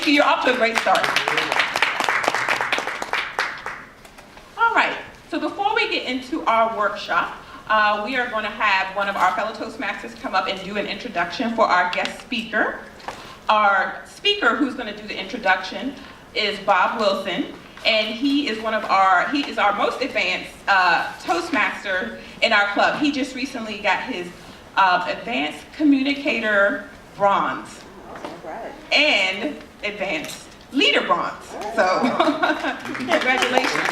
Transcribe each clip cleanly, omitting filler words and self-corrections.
Thank you. You're off to a great start. All right. So before we get into our workshop, we are going to have one of our fellow Toastmasters come up and do an introduction for our guest speaker. Our speaker who's going to do the introduction is Bob Wilson, and he is our most advanced Toastmaster in our club. He just recently got his Advanced Communicator Bronze and Advanced Leader Bronze. So, congratulations.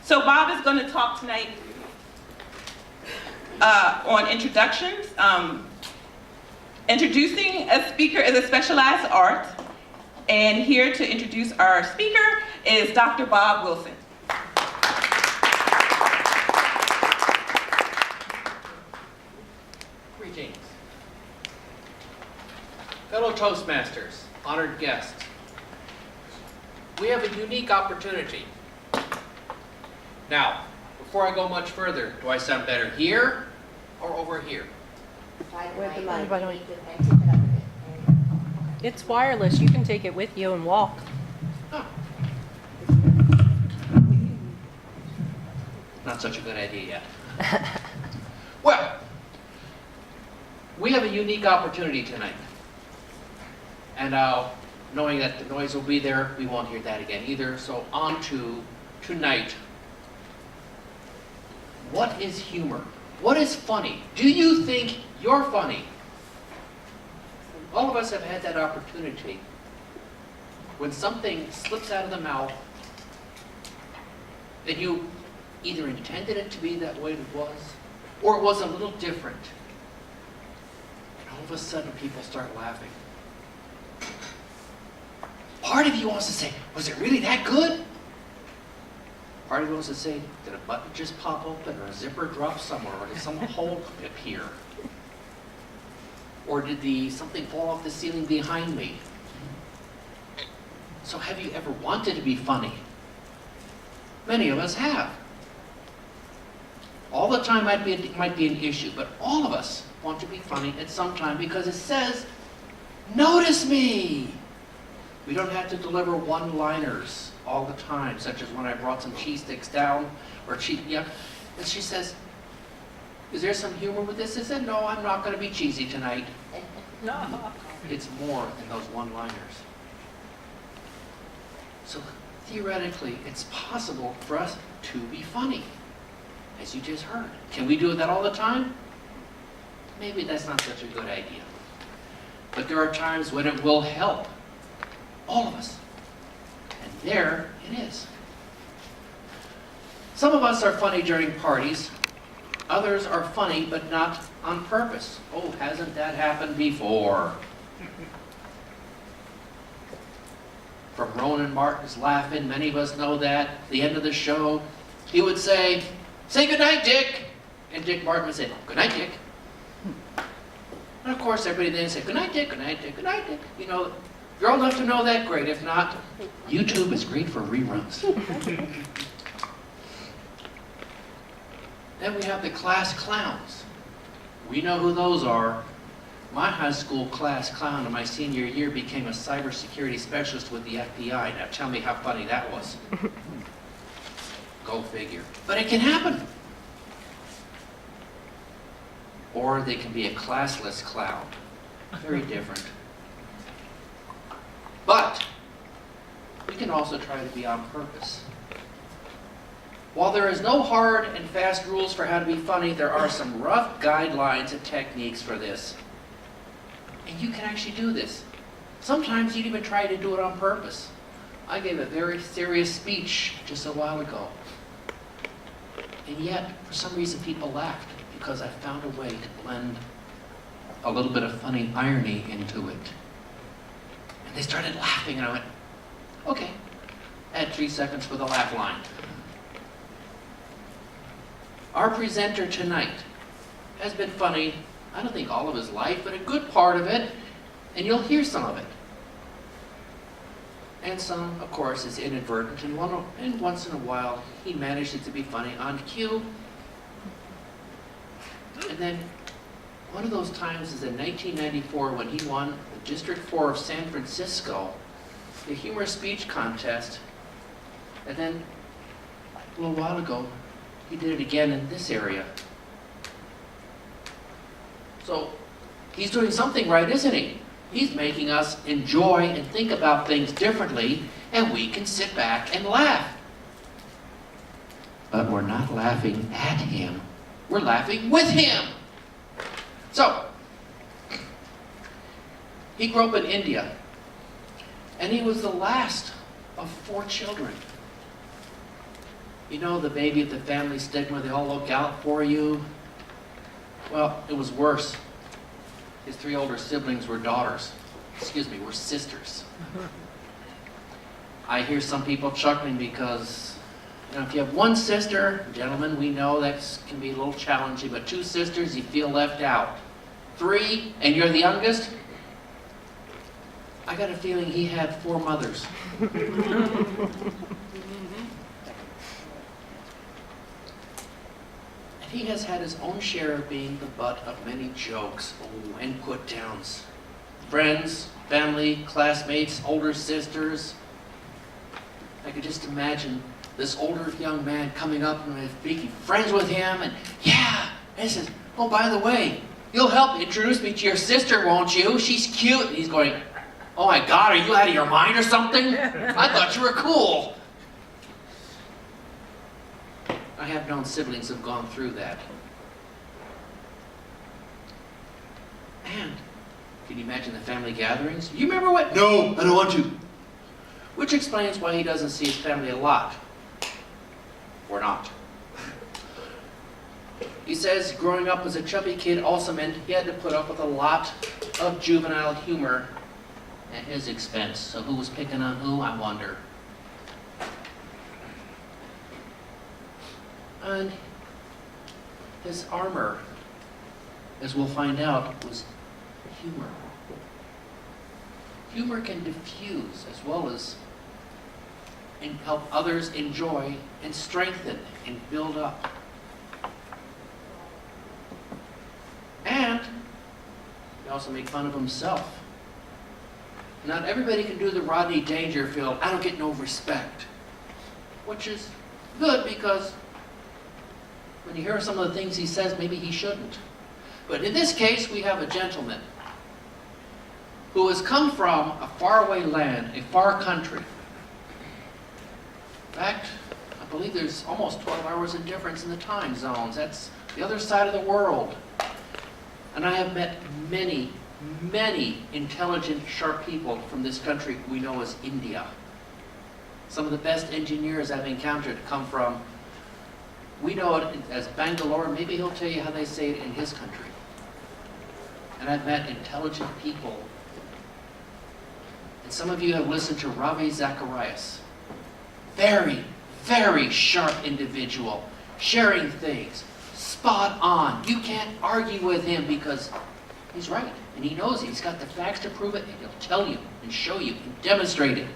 So Bob is going to talk tonight on introductions. Introducing a speaker is a specialized art. And here to introduce our speaker is Dr. Bob Wilson. Greetings. Fellow Toastmasters, honored guests, we have a unique opportunity. Now, before I go much further, do I sound better here or over here? It's wireless. You can take it with you and walk. Oh. Not such a good idea yet. Well, we have a unique opportunity tonight. And knowing that the noise will be there, we won't hear that again either. So on to tonight. What is humor? What is funny? Do you think you're funny? All of us have had that opportunity when something slips out of the mouth that you either intended it to be that way it was, or it was a little different. And all of a sudden people start laughing. Part of you wants to say, was it really that good? Part of you wants to say, did a button just pop open, or a zipper drop somewhere, or did some hole appear? Or did something fall off the ceiling behind me? So have you ever wanted to be funny? Many of us have. All the time might be an issue, but all of us want to be funny at some time because it says, notice me! We don't have to deliver one-liners all the time, such as when I brought some cheese sticks down, and she says, is there some humor with this? I said, no, I'm not going to be cheesy tonight. No. It's more than those one-liners. So theoretically, it's possible for us to be funny, as you just heard. Can we do that all the time? Maybe that's not such a good idea. But there are times when it will help all of us. And there it is. Some of us are funny during parties. Others are funny, but not on purpose. Oh, hasn't that happened before? From Ronan Martin's Laughing, many of us know that. At the end of the show, he would say goodnight, Dick. And Dick Martin would say, good night, Dick. And of course, everybody then said, good night, Dick, good night, Dick, good night, Dick. You know, if you're old enough to know that, great. If not, YouTube is great for reruns. Then we have the class clowns. We know who those are. My high school class clown in my senior year became a cybersecurity specialist with the FBI. Now tell me how funny that was. Go figure. But it can happen. Or they can be a classless clown. Very different. But we can also try to be on purpose. While there is no hard and fast rules for how to be funny, there are some rough guidelines and techniques for this. And you can actually do this. Sometimes you'd even try to do it on purpose. I gave a very serious speech just a while ago. And yet, for some reason, people laughed because I found a way to blend a little bit of funny irony into it. And they started laughing, and I went, okay, add 3 seconds for the laugh line. Our presenter tonight has been funny, I don't think all of his life, but a good part of it, and you'll hear some of it. And some, of course, is inadvertent, and once in a while, he manages to be funny on cue. And then One of those times is in 1994 when he won the District 4 of San Francisco, the humorous speech contest. And then a little while ago, he did it again in this area. So he's doing something right, isn't he? He's making us enjoy and think about things differently, and we can sit back and laugh. But we're not laughing at him. We're laughing with him. So, he grew up in India, and he was the last of 4 children. You know, the baby of the family stigma, they all look out for you. Well, it was worse. His 3 older siblings were were sisters. I hear some people chuckling because, you know, if you have 1 sister, gentlemen, we know that can be a little challenging, but 2 sisters, you feel left out. 3, and you're the youngest? I got a feeling he had 4 mothers. And he has had his own share of being the butt of many jokes and put-downs. Friends, family, classmates, older sisters. I could just imagine this older young man coming up and making friends with him, and yeah, and he says, oh, by the way, you'll help introduce me to your sister, won't you? She's cute. And he's going, oh my God, are you out of your mind or something? I thought you were cool. I have known siblings who've gone through that. And can you imagine the family gatherings? You remember what? No, I don't want to. Which explains why he doesn't see his family a lot. Or not. He says growing up as a chubby kid also meant he had to put up with a lot of juvenile humor at his expense. So who was picking on who, I wonder. And his armor, as we'll find out, was humor. Humor can diffuse as well as help others enjoy and strengthen and build up. And he also made fun of himself. Not everybody can do the Rodney Dangerfield, I don't get no respect. Which is good because when you hear some of the things he says, maybe he shouldn't. But in this case, we have a gentleman who has come from a faraway land, a far country. In fact, I believe there's almost 12 hours of difference in the time zones. That's the other side of the world. And I have met many, many intelligent, sharp people from this country we know as India. Some of the best engineers I've encountered come from, we know it as Bangalore. Maybe he'll tell you how they say it in his country. And I've met intelligent people. And some of you have listened to Ravi Zacharias. Very, very sharp individual, sharing things, spot on. You can't argue with him because he's right, and he knows it. He's got the facts to prove it, and he'll tell you and show you and demonstrate it.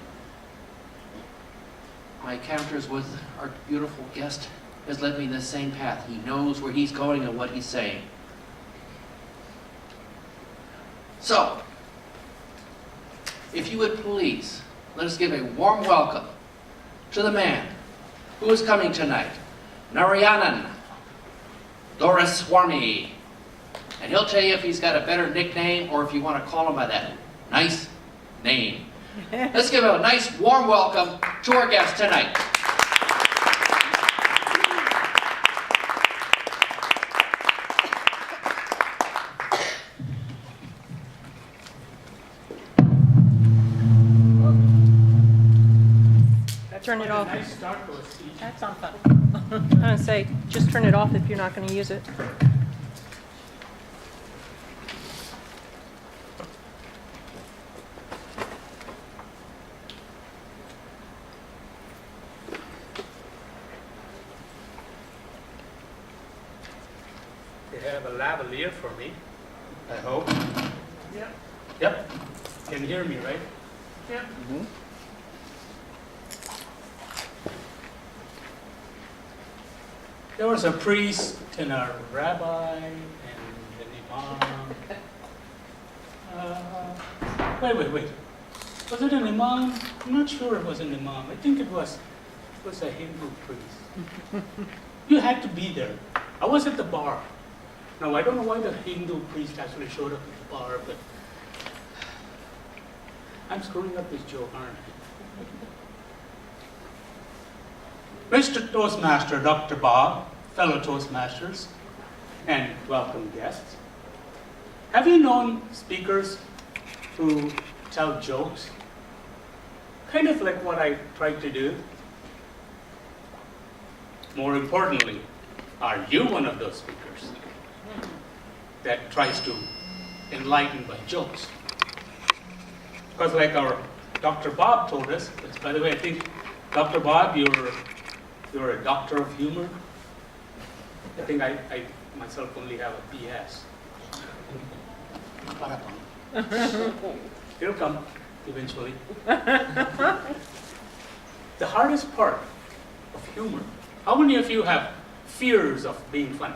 My encounters with our beautiful guest has led me in the same path. He knows where he's going and what he's saying. So, if you would please, let us give a warm welcome to the man who is coming tonight, Narayanan Doraiswamy. And he'll tell you if he's got a better nickname or if you want to call him by that nice name. Let's give a nice warm welcome to our guest tonight. Turn it off. Nice start to a speech. That's not fun. I'm gonna say, just turn it off if you're not gonna use it. They have a lavalier for me, I hope. Yeah. Yep. Can hear me, right? Yeah. Mm-hmm. There was a priest and a rabbi, and then imam. Wait. Was it an imam? I'm not sure it was an imam. I think it was a Hindu priest. You had to be there. I was at the bar. Now, I don't know why the Hindu priest actually showed up at the bar, but I'm screwing up this joke, aren't I? Mr. Toastmaster, Dr. Bob, fellow Toastmasters, and welcome guests. Have you known speakers who tell jokes? Kind of like what I tried to do. More importantly, are you one of those speakers that tries to enlighten by jokes? Because like our Dr. Bob told us, which, by the way, I think, Dr. Bob, you're a doctor of humor. I think I myself only have a BS. It'll come eventually. The hardest part of humor, how many of you have fears of being funny?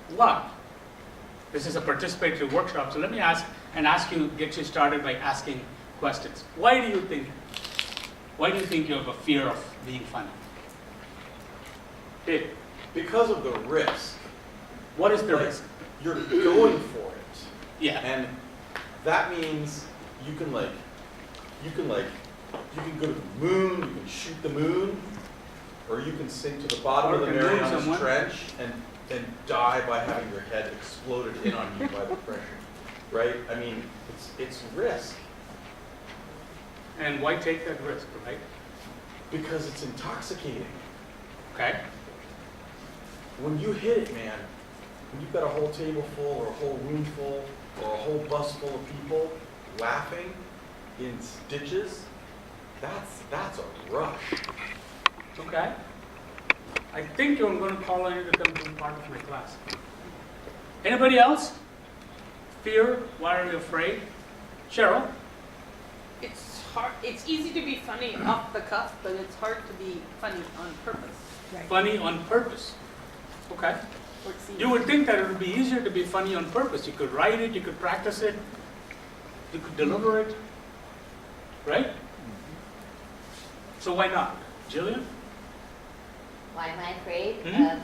A lot. This is a participatory workshop, so let me get you started by asking questions. Why do you think you have a fear of being funny? Dave, Because of the risk. what is the Like, risk? You're going for it. Yeah. And that means you can go to the moon, you can shoot the moon, or you can sink to the bottom Or of the can wound Marianas someone. Trench and die by having your head exploded in on you by the pressure. Right? I mean, it's risk. And why take that risk, right? Because it's intoxicating. Okay. When you hit it, man, when you've got a whole table full or a whole room full or a whole bus full of people laughing in stitches, that's a rush. Okay. I think I'm going to call on you to come to part of my class. Anybody else? Fear? Why are you afraid? Cheryl? It's hard. It's easy to be funny off the cuff, but it's hard to be funny on purpose. Funny on purpose. Okay. Or it seems- You would think that it would be easier to be funny on purpose. You could write it, you could practice it, you could deliver it, right? So why not? Jillian? Why am I afraid Mhm. of?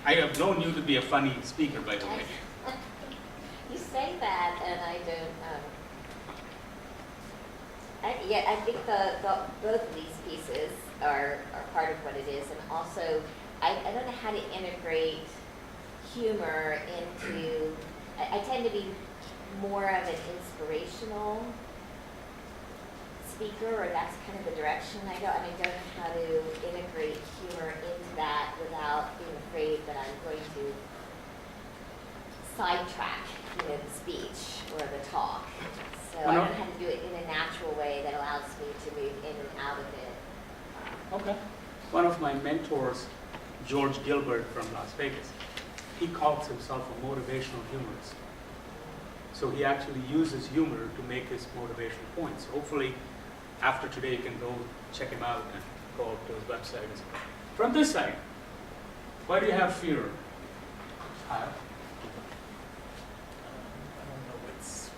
I have known you to be a funny speaker, by the way. You say that, and I don't. I think both of these pieces are part of what it is, and also I don't know how to integrate humor into. I tend to be more of an inspirational speaker, or that's kind of the direction I go, and I don't know how to integrate humor into that without being afraid that I'm going to sidetrack, the speech or the talk. So I don't know how to do it in a natural way that allows me to move in and out of it. Okay. One of my mentors, George Gilbert from Las Vegas, he calls himself a motivational humorist. So he actually uses humor to make his motivational points. Hopefully, after today, you can go check him out and go to his website. From this side, why do you have fear? Kyle? I don't know what's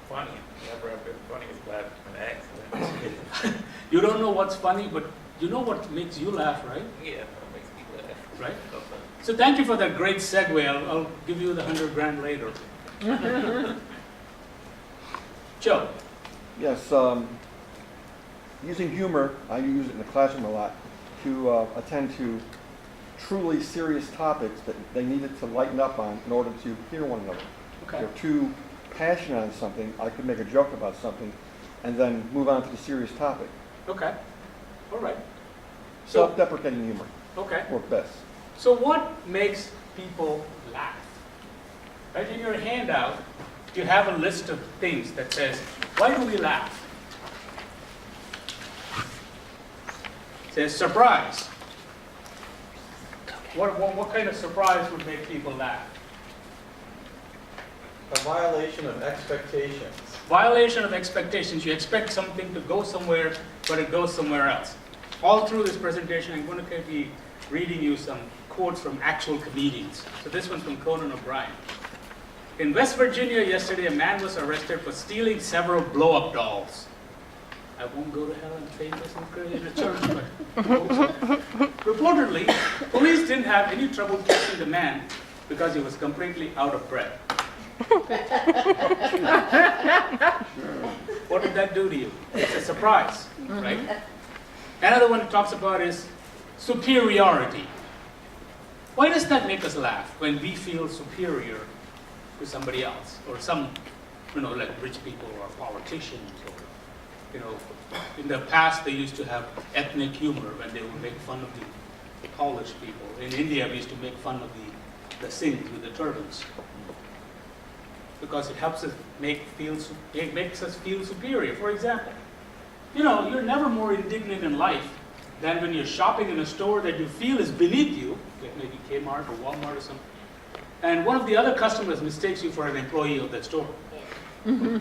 funny. Never have been funny is laugh an accident. You don't know what's funny, but you know what makes you laugh, right? Yeah, that makes me laugh. Right? So, So thank you for that great segue. I'll give you the $100,000 later. Joe? Yes, using humor, I use it in the classroom a lot, to attend to truly serious topics that they needed to lighten up on in order to hear one another. If Okay. they're too passionate on something, I could make a joke about something and then move on to the serious topic. Okay. All right. So, Self-deprecating humor okay. works best. So what makes people laugh? Right in your handout, you have a list of things that says, why do we laugh? It says surprise. What kind of surprise would make people laugh? A violation of expectations. Violation of expectations. You expect something to go somewhere, but it goes somewhere else. All through this presentation, I'm going to be reading you some quotes from actual comedians. So this one's from Conan O'Brien. In West Virginia yesterday, a man was arrested for stealing several blow-up dolls. I won't go to hell and famous and crazy in a church, but reportedly, police didn't have any trouble catching the man because he was completely out of breath. What did that do to you? It's a surprise, right? Another one it talks about is superiority. Why does that make us laugh when we feel superior to somebody else or some, like rich people or politicians or, in the past they used to have ethnic humor when they would make fun of the Polish people. In India we used to make fun of the Singhs with the turbans because it helps us it makes us feel superior. For example, you're never more indignant in life than when you're shopping in a store that you feel is beneath you, like maybe Kmart or Walmart or something, and one of the other customers mistakes you for an employee of that store. That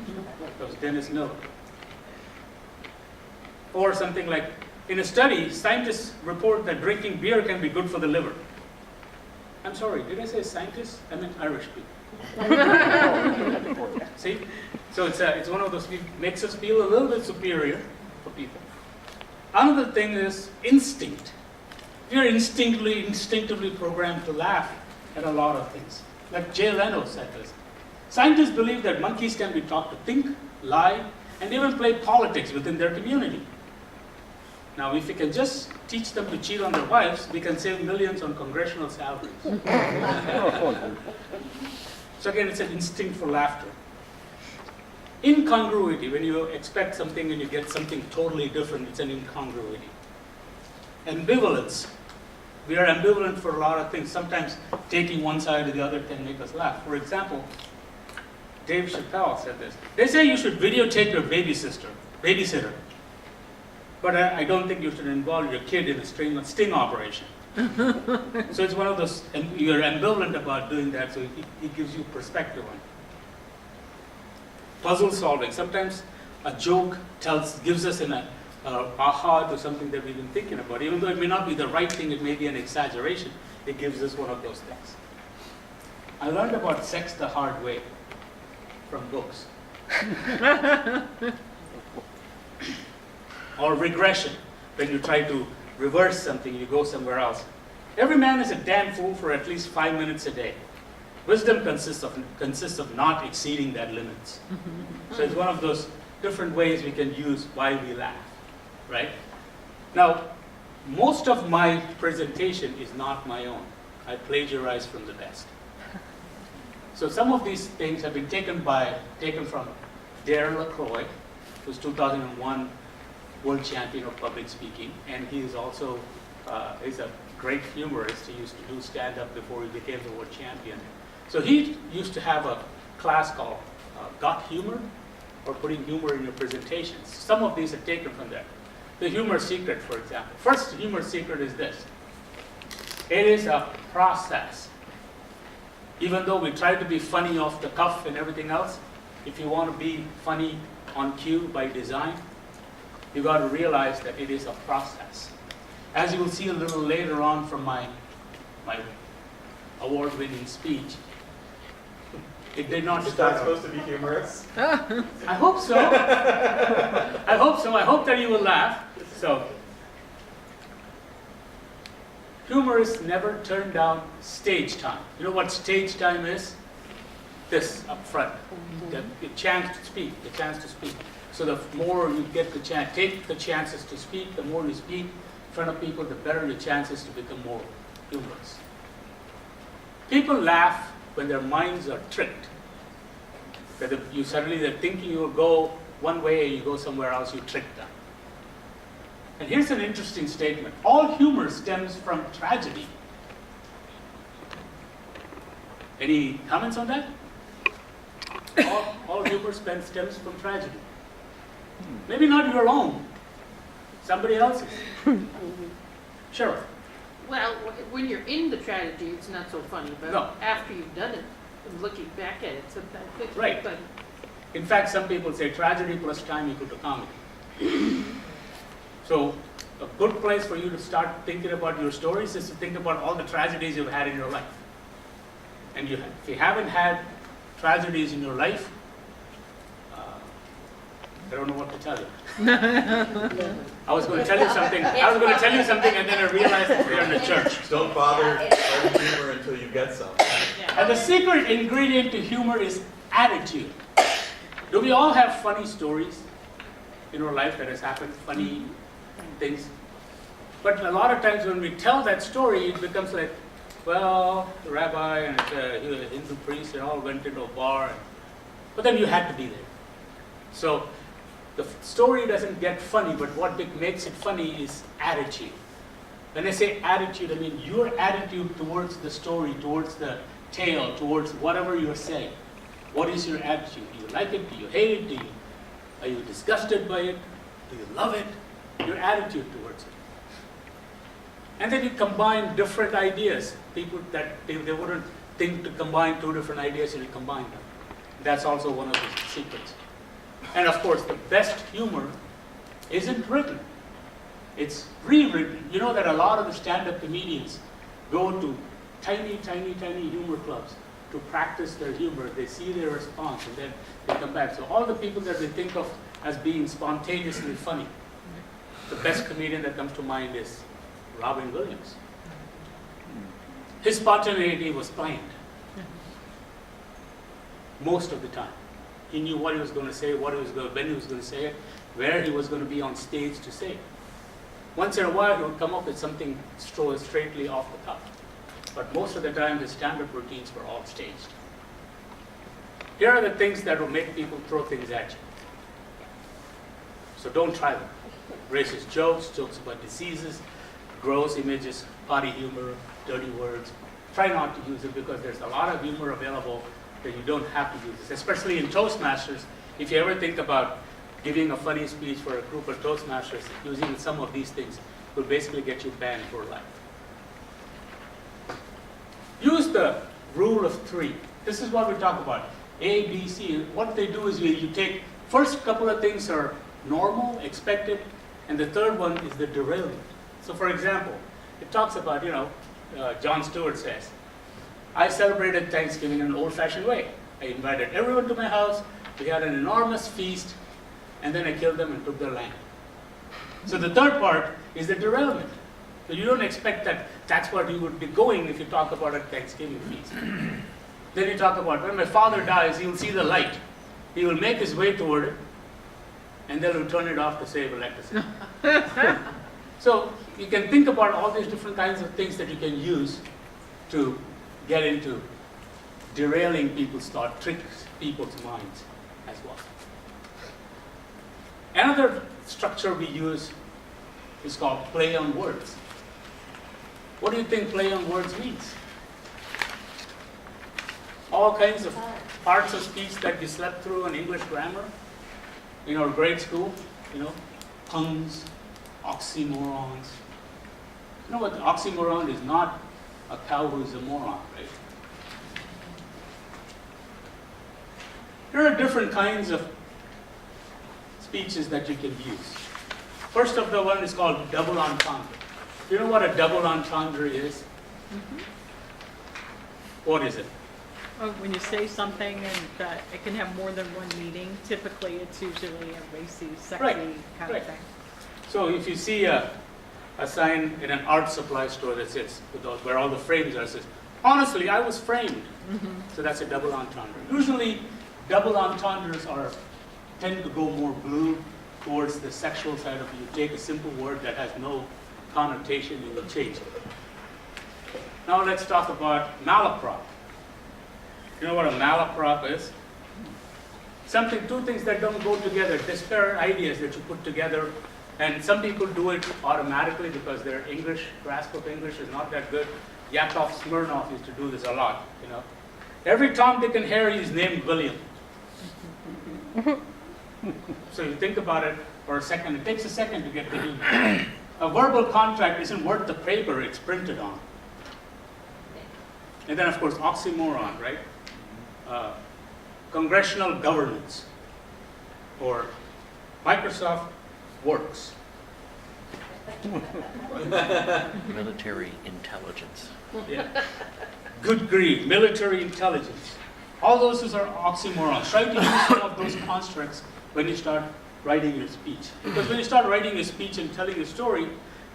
was Dennis Miller. Or something like, in a study, scientists report that drinking beer can be good for the liver. I'm sorry, did I say scientists? I meant Irish people. See? So it's one of those, makes us feel a little bit superior for people. Another thing is instinct. We are instinctively programmed to laugh at a lot of things. Like Jay Leno said this. Scientists believe that monkeys can be taught to think, lie, and even play politics within their community. Now, if we can just teach them to cheat on their wives, we can save millions on congressional salaries. So again, it's an instinct for laughter. Incongruity, when you expect something and you get something totally different, it's an incongruity. Ambivalence. We are ambivalent for a lot of things. Sometimes taking one side or the other can make us laugh. For example, Dave Chappelle said this. They say you should videotape your babysitter. But I don't think you should involve your kid in a sting operation. So it's one of those, and you're ambivalent about doing that, so he gives you perspective on it. Puzzle solving. Sometimes a joke gives us an aha to something that we've been thinking about. Even though it may not be the right thing, it may be an exaggeration, it gives us one of those things. I learned about sex the hard way from books. Or regression, when you try to reverse something, you go somewhere else. Every man is a damn fool for at least 5 minutes a day. Wisdom consists of not exceeding that limits. So it's one of those different ways we can use why we laugh, right? Now, most of my presentation is not my own. I plagiarize from the best. So some of these things have been taken from Darren LaCroix, who's 2001 world champion of public speaking, and he is also he's a great humorist. He used to do stand-up before he became the world champion. So he used to have a class called Got Humor, or putting humor in your presentations. Some of these are taken from there. The humor secret, for example. First humor secret is this. It is a process. Even though we try to be funny off the cuff and everything else, if you want to be funny on cue by design, you got to realize that it is a process. As you will see a little later on from my award-winning speech, it did not start. Supposed to be humorous. I hope so. I hope so. I hope that you will laugh. So, humorists never turn down stage time. You know what stage time is? This up front, the chance to speak, the chance to speak. So the more you get the chance, take the chances to speak, the more you speak in front of people, the better your chances to become more humorous. People laugh when their minds are tricked. That they're thinking you'll go one way and you go somewhere else, you trick them. And here's an interesting statement. All humor stems from tragedy. Any comments on that? All humor stems from tragedy. Maybe not your own, somebody else's. Sure. Well, when you're in the tragedy, it's not so funny, but No. after you've done it, and looking back at it, sometimes it's Right. funny. In fact, some people say tragedy plus time equal to comedy. So a good place for you to start thinking about your stories is to think about all the tragedies you've had in your life. And if you haven't had tragedies in your life, I don't know what to tell you. I was going to tell you something. And then I realized that we're in a church. Don't bother writing humor until you get some. And the secret ingredient to humor is attitude. Do we all have funny stories in our life that has happened, funny things? But a lot of times when we tell that story, it becomes like, well, the rabbi and a Hindu priest, they all went into a bar. But then you had to be there. So the story doesn't get funny, but what makes it funny is attitude. When I say attitude, I mean your attitude towards the story, towards the tale, towards whatever you're saying. What is your attitude? Do you like it? Do you hate it? Are you disgusted by it? Do you love it? Your attitude towards it. And then you combine different ideas. People that they wouldn't think to combine two different ideas, and you combine them. That's also one of the secrets. And of course, the best humor isn't written. It's rewritten. You know that a lot of the stand-up comedians go to tiny, tiny, tiny humor clubs to practice their humor. They see their response, and then they come back. So all the people that they think of as being spontaneously funny, the best comedian that comes to mind is Robin Williams. His spontaneity was planned most of the time. He knew what he was going to say, when he was going to say it, where he was going to be on stage to say it. Once in a while, he would come up with something straightly off the cuff. But most of the time, his stand-up routines were all staged. Here are the things that will make people throw things at you. So don't try them. Racist jokes, jokes about diseases, gross images, potty humor, dirty words. Try not to use it because there's a lot of humor available that you don't have to use this, especially in Toastmasters. If you ever think about giving a funny speech for a group of Toastmasters, using some of these things will basically get you banned for life. Use the rule of three. This is what we talk about. A, B, C. What they do is you take, first couple of things are normal, expected, and the third one is the derailment. So for example, it talks about, John Stewart says, I celebrated Thanksgiving in an old-fashioned way. I invited everyone to my house, we had an enormous feast, and then I killed them and took their land. So the third part is the derailment. So you don't expect that that's what you would be going if you talk about a Thanksgiving feast. Then you talk about, when my father dies, he'll see the light. He will make his way toward it, and then he'll turn it off to save electricity. So you can think about all these different kinds of things that you can use to get into derailing people's thought, tricks people's minds as well. Another structure we use is called play on words. What do you think play on words means? All kinds of parts of speech that we slept through in English grammar in our grade school, puns, oxymorons. You know what the oxymoron is? Not a cow who's a moron, right? There are different kinds of speeches that you can use. First of the one is called double entendre. Do you know what a double entendre is? Mhm. What is it? When you say something and it can have more than one meaning, typically it's usually a racy, sexy Right, kind right. of thing. So if you see a sign in an art supply store that says, where all the frames are, it says, honestly, I was framed. Mhm. So that's a double entendre. Usually, double entendres tend to go more blue towards the sexual side of it. You take a simple word that has no connotation and you change it. Now let's talk about malaprop. You know what a malaprop is? Two things that don't go together, disparate ideas that you put together. And some people do it automatically because their grasp of English is not that good. Yakov Smirnoff used to do this a lot, Every Tom, Dick, and Harry is named William. So you think about it for a second. It takes a second to get the humor. A verbal contract isn't worth the paper it's printed on. And then, of course, oxymoron, right? Congressional governance, or Microsoft Works. Military intelligence. Yeah. Good grief, military intelligence. All those are oxymorons. Try to use some of those constructs when you start writing your speech. Because when you start writing a speech and telling a story,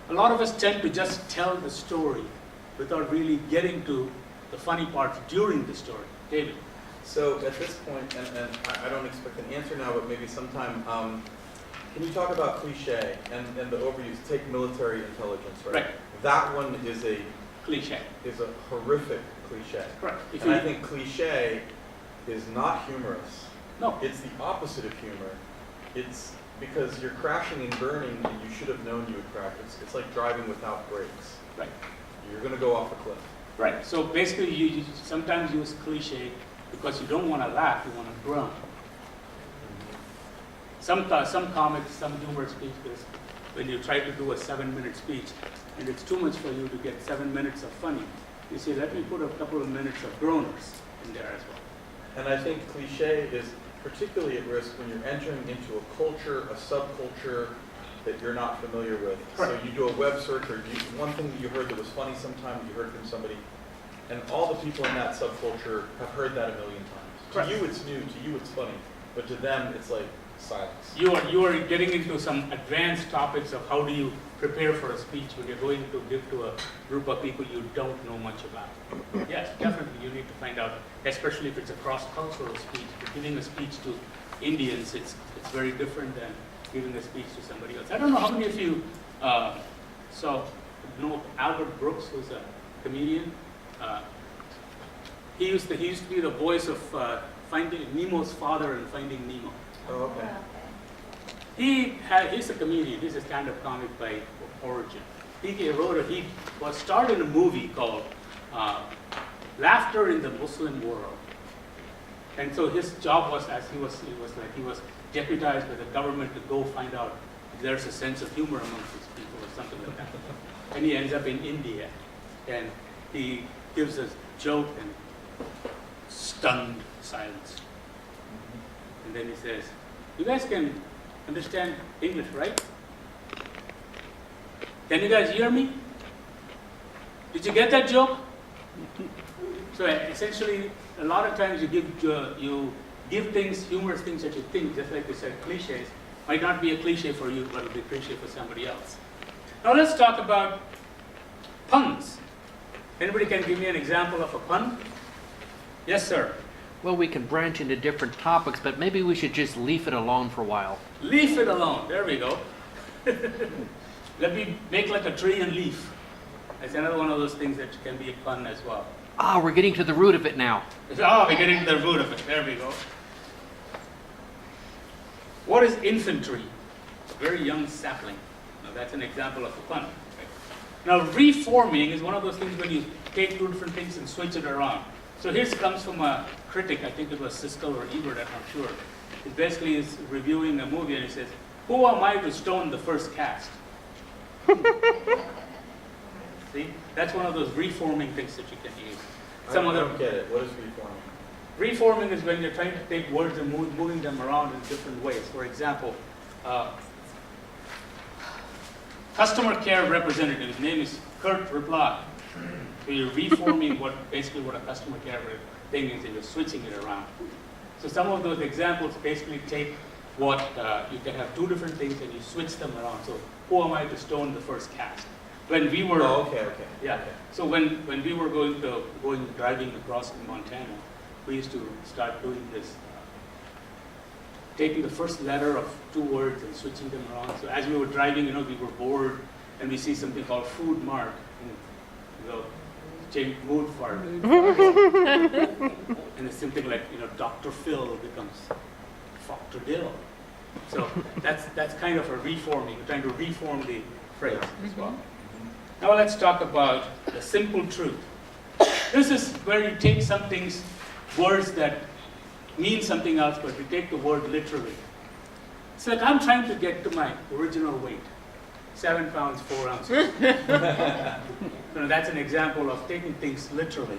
a lot of us tend to just tell the story without really getting to the funny parts during the story. David? So at this point, and I don't expect an answer now, but maybe sometime, can you talk about cliche and the overuse? Take military intelligence, right? Right. That one is a Cliche. horrific cliche. Correct. If And I you, think cliche is not humorous. no, It's the opposite of humor. It's because you're crashing and burning, and you should have known you would crash. It's like driving without brakes. right. You're going to go off a cliff. Right. So basically, you sometimes use cliche because you don't want to laugh, you want to groan. Some comics, some humor speeches, when you try to do a 7-minute speech, and it's too much for you to get 7 minutes of funny, you say, let me put a couple of minutes of groaners in there as well. And I think cliche is particularly at risk when you're entering into a culture, a subculture that you're not familiar with. Correct. So you do a web search, or one thing that you heard that was funny sometime, you heard from somebody, and all the people in that subculture have heard that a million times. Correct. To you it's new, to you it's funny, but to them it's like silence. You are getting into some advanced topics of how do you prepare for a speech when you're going to give to a group of people you don't know much about. Yes, definitely you need to find out, especially if it's a cross-cultural speech. If you're giving a speech to Indians, it's very different than giving a speech to somebody else. I don't know how many of you know Albert Brooks, who's a comedian. He used to be the voice of Finding Nemo's father in Finding Nemo. Oh, okay. He's a comedian. He's a stand-up comic by origin. He was starred in a movie called Laughter in the Muslim World. And so his job was, as he was deputized by the government to go find out if there's a sense of humor amongst these people or something like that. And he ends up in India, and he gives a joke and stunned silence. And then he says, "You guys can understand English, right? Can you guys hear me? Did you get that joke?" So essentially, a lot of times you give things, humorous things that you think, just like you said, cliches, might not be a cliche for you, but it'll be a cliche for somebody else. Now let's talk about puns. Anybody can give me an example of a pun? Yes, sir. Well, we can branch into different topics, but maybe we should just leave it alone for a while. Leave it alone. There we go. Let me make like a tree and leaf. That's another one of those things that can be a pun as well. Ah, we're getting to the root of it now. Oh, we're getting to the root of it. There we go. What is infantry? A very young sapling. Now that's an example of a pun. Now reforming is one of those things when you take two different things and switch it around. So here comes from a critic, I think it was Siskel or Ebert, I'm not sure. It basically is reviewing a movie and he says, "Who am I to stone the first cast?" See, that's one of those reforming things that you can use. I don't get it. What is reforming? Reforming is when you're trying to take words and moving them around in different ways. For example, customer care representative, his name is Kurt Reply. So you're reforming basically what a customer care thing is, and you're switching it around. So some of those examples basically take what, you can have two different things and you switch them around. So who am I to stone the first cast? When we were, Oh, okay. yeah. Okay. So when we were driving across in Montana, we used to start doing this, taking the first letter of two words and switching them around. So as we were driving, we were bored, and we see something called Food Mart, and we go, change mood fart. And it's something like, Dr. Phil becomes Dr. Dill. So that's kind of a reforming. We're trying to reform the phrase as well. Now let's talk about the simple truth. This is where you take some things, words that mean something else, but we take the word literally. It's like I'm trying to get to my original weight, 7 pounds, 4 ounces. That's an example of taking things literally.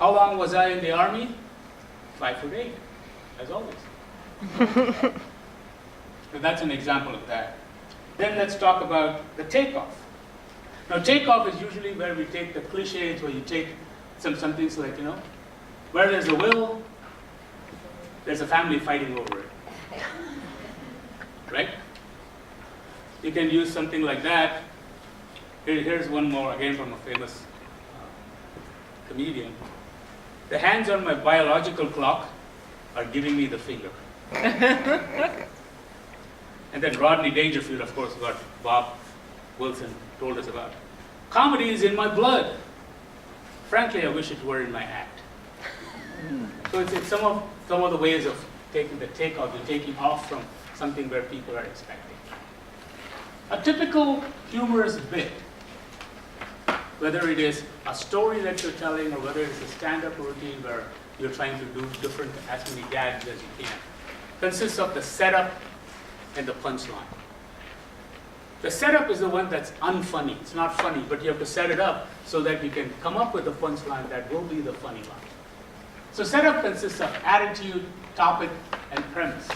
How long was I in the army? 5'8", as always. So that's an example of that. Then let's talk about the takeoff. Now, takeoff is usually where we take the cliches, where you take some things like, where there's a will, there's a family fighting over it. Right? You can use something like that. Here's one more, again from a famous comedian. The hands on my biological clock are giving me the finger. And then Rodney Dangerfield, of course, what Bob Wilson told us about. Comedy is in my blood. Frankly, I wish it were in my act. So it's some of the ways of taking the takeoff, you're taking off from something where people are expecting. A typical humorous bit, whether it is a story that you're telling or whether it's a stand-up routine where you're trying to do as many gags as you can, consists of the setup and the punchline. The setup is the one that's unfunny. It's not funny, but you have to set it up so that you can come up with a punchline that will be the funny line. So setup consists of attitude, topic, and premise.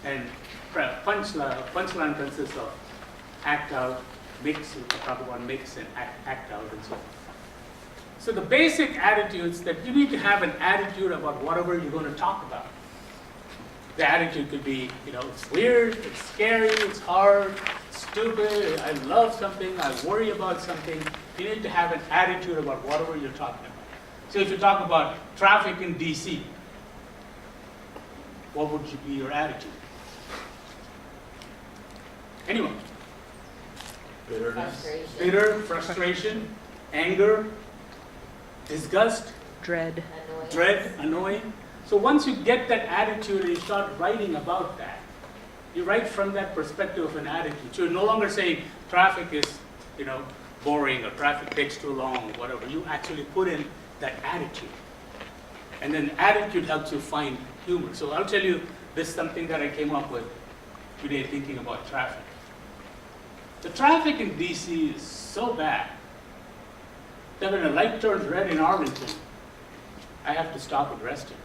And punchline consists of act out, mix, we can talk about mix and act out and so on. So the basic attitudes that you need to have an attitude about whatever you're going to talk about. The attitude could be, it's weird, it's scary, it's hard, it's stupid, I love something, I worry about something. You need to have an attitude about whatever you're talking about. So if you talk about traffic in DC, what would be your attitude? Anyone? Bitterness. Frustration. Bitter, frustration, anger, disgust, Dread. Annoyance. dread, annoying. So once you get that attitude and you start writing about that, you write from that perspective of an attitude. So you're no longer saying traffic is, boring or traffic takes too long or whatever. You actually put in that attitude. And then attitude helps you find humor. So I'll tell you, this is something that I came up with today thinking about traffic. The traffic in DC is so bad that when a light turns red in Arlington, I have to stop and rest it.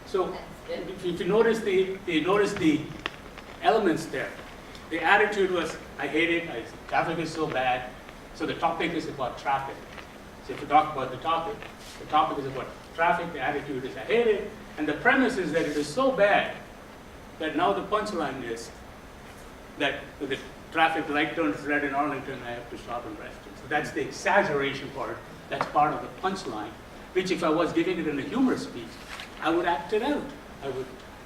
So if you notice the elements there, the attitude was, I hate it, traffic is so bad, so the topic is about traffic. So if you talk about the topic is about traffic, the attitude is, I hate it, and the premise is that it is so bad that now the punchline is that when the traffic light turns red in Arlington, I have to stop and rest it. So that's the exaggeration part. That's part of the punchline, which if I was giving it in a humor speech, I would act it out.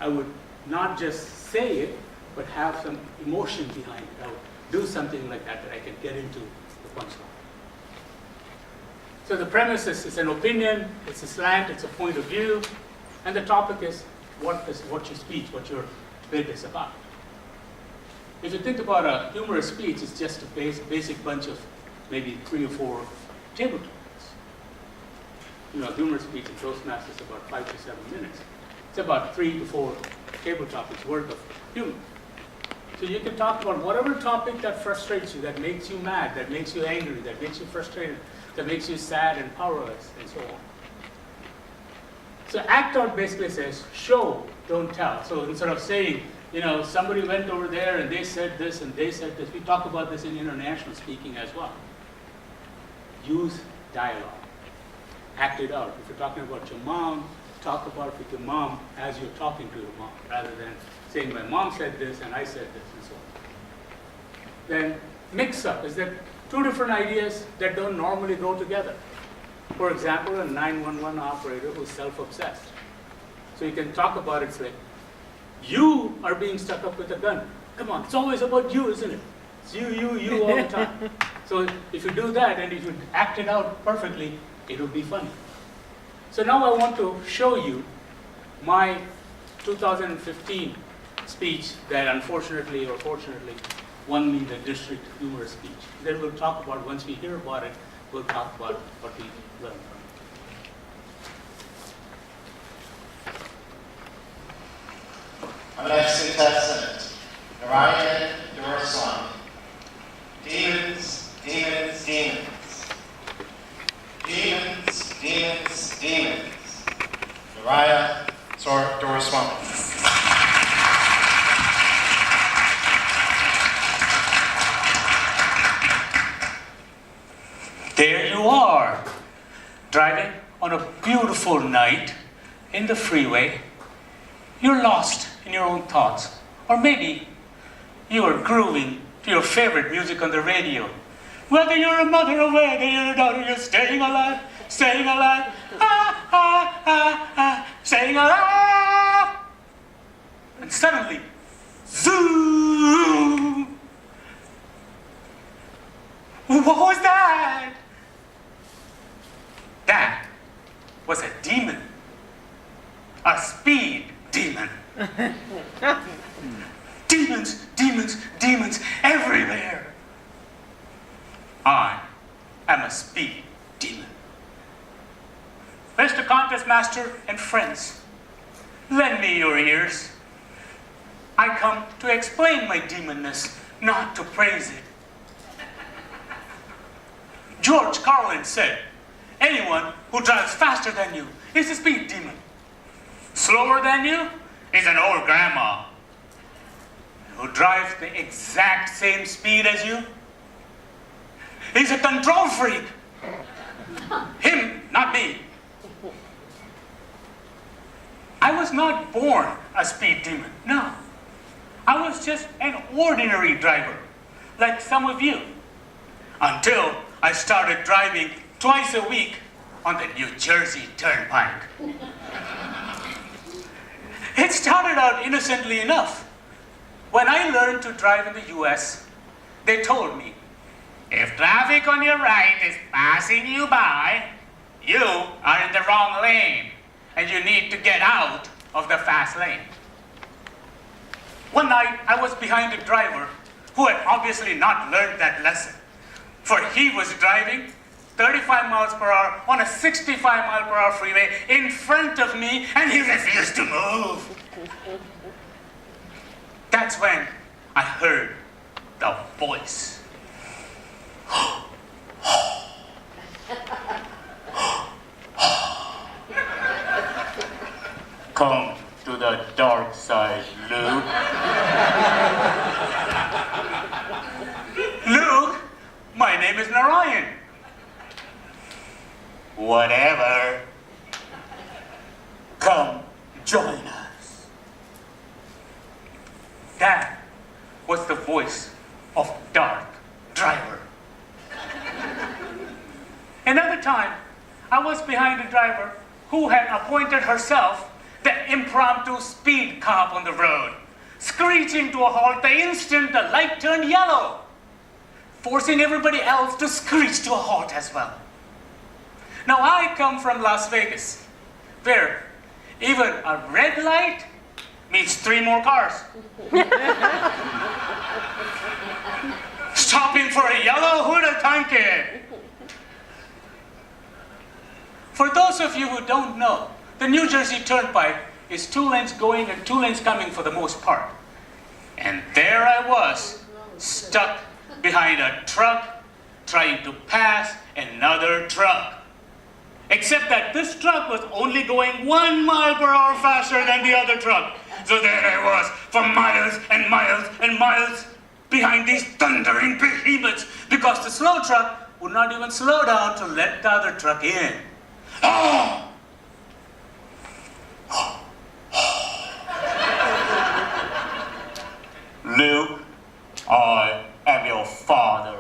I would not just say it, but have some emotion behind it. I would do something like that I can get into the punchline. So the premise is an opinion, it's a slant, it's a point of view, and the topic is what your speech, what your bit is about. If you think about a humorous speech, it's just a basic bunch of maybe 3 or 4 table topics. Humorous speech in Toastmasters is about 5 to 7 minutes. It's about 3 to 4 table topics worth of humor. So you can talk about whatever topic that frustrates you, that makes you mad, that makes you angry, that makes you frustrated, that makes you sad and powerless, and so on. So act out basically says, show, don't tell. So instead of saying, somebody went over there and they said this and they said this, we talk about this in international speaking as well. Use dialogue. Act it out. If you're talking about your mom, talk about it with your mom as you're talking to your mom, rather than saying my mom said this and I said this and so on. Then mix up is that 2 different ideas that don't normally go together. For example, a 911 operator who's self-obsessed. So you can talk about it, say, you are being stuck up with a gun. Come on, it's always about you, isn't it? It's you all the time. So if you do that and if you act it out perfectly, it'll be funny. So now I want to show you my 2015 speech that unfortunately or fortunately won me the district humor speech. Then we'll talk about, once we hear about it, we'll talk about what we learned from it. Our next contestant, Narayan Duraswamy. Demons, demons, demons. Demons, demons, demons. Narayan Duraswamy. driving on a beautiful night in the freeway, you're lost in your own thoughts. Or maybe you are grooving to your favorite music on the radio. Whether you're a mother or whether you're a daughter, you're staying alive, staying alive, ah, ah, ah, ah, staying alive. And suddenly, zoom! What was that? That was a demon. A speed demon. Demons, demons, demons everywhere. I am a speed demon. Mr. Contest Master and friends, lend me your ears. I come to explain my demonness, not to praise it. George Carlin said, anyone who drives faster than you is a speed demon. Slower than you is an old grandma. Who drives the exact same speed as you is a control freak. Him, not me. I was not born a speed demon, no. I was just an ordinary driver, like some of you, until I started driving twice a week on the New Jersey Turnpike. It started out innocently enough. When I learned to drive in the US, they told me, if traffic on your right is passing you by, you are in the wrong lane, and you need to get out of the fast lane. One night, I was behind a driver who had obviously not learned that lesson, for he was driving 35 miles per hour on a 65 mile per hour freeway in front of me, and he refused to move. That's when I heard the voice. Come to the dark side, Luke. Luke, my name is Narayan. Whatever. Come join us. That was the voice of Dark Driver. Another time, I was behind a driver who had appointed herself the impromptu speed cop on the road, screeching to a halt the instant the light turned yellow, forcing everybody else to screech to a halt as well. Now I come from Las Vegas, where even a red light means 3 more cars. Stopping for a yellow, who'da thunk it? For those of you who don't know, the New Jersey Turnpike is 2 lanes going and 2 lanes coming for the most part. And there I was, stuck behind a truck, trying to pass another truck. Except that this truck was only going 1 mile per hour faster than the other truck. So there I was, for miles and miles and miles behind these thundering behemoths, because the slow truck would not even slow down to let the other truck in. Oh! Luke, I am your father.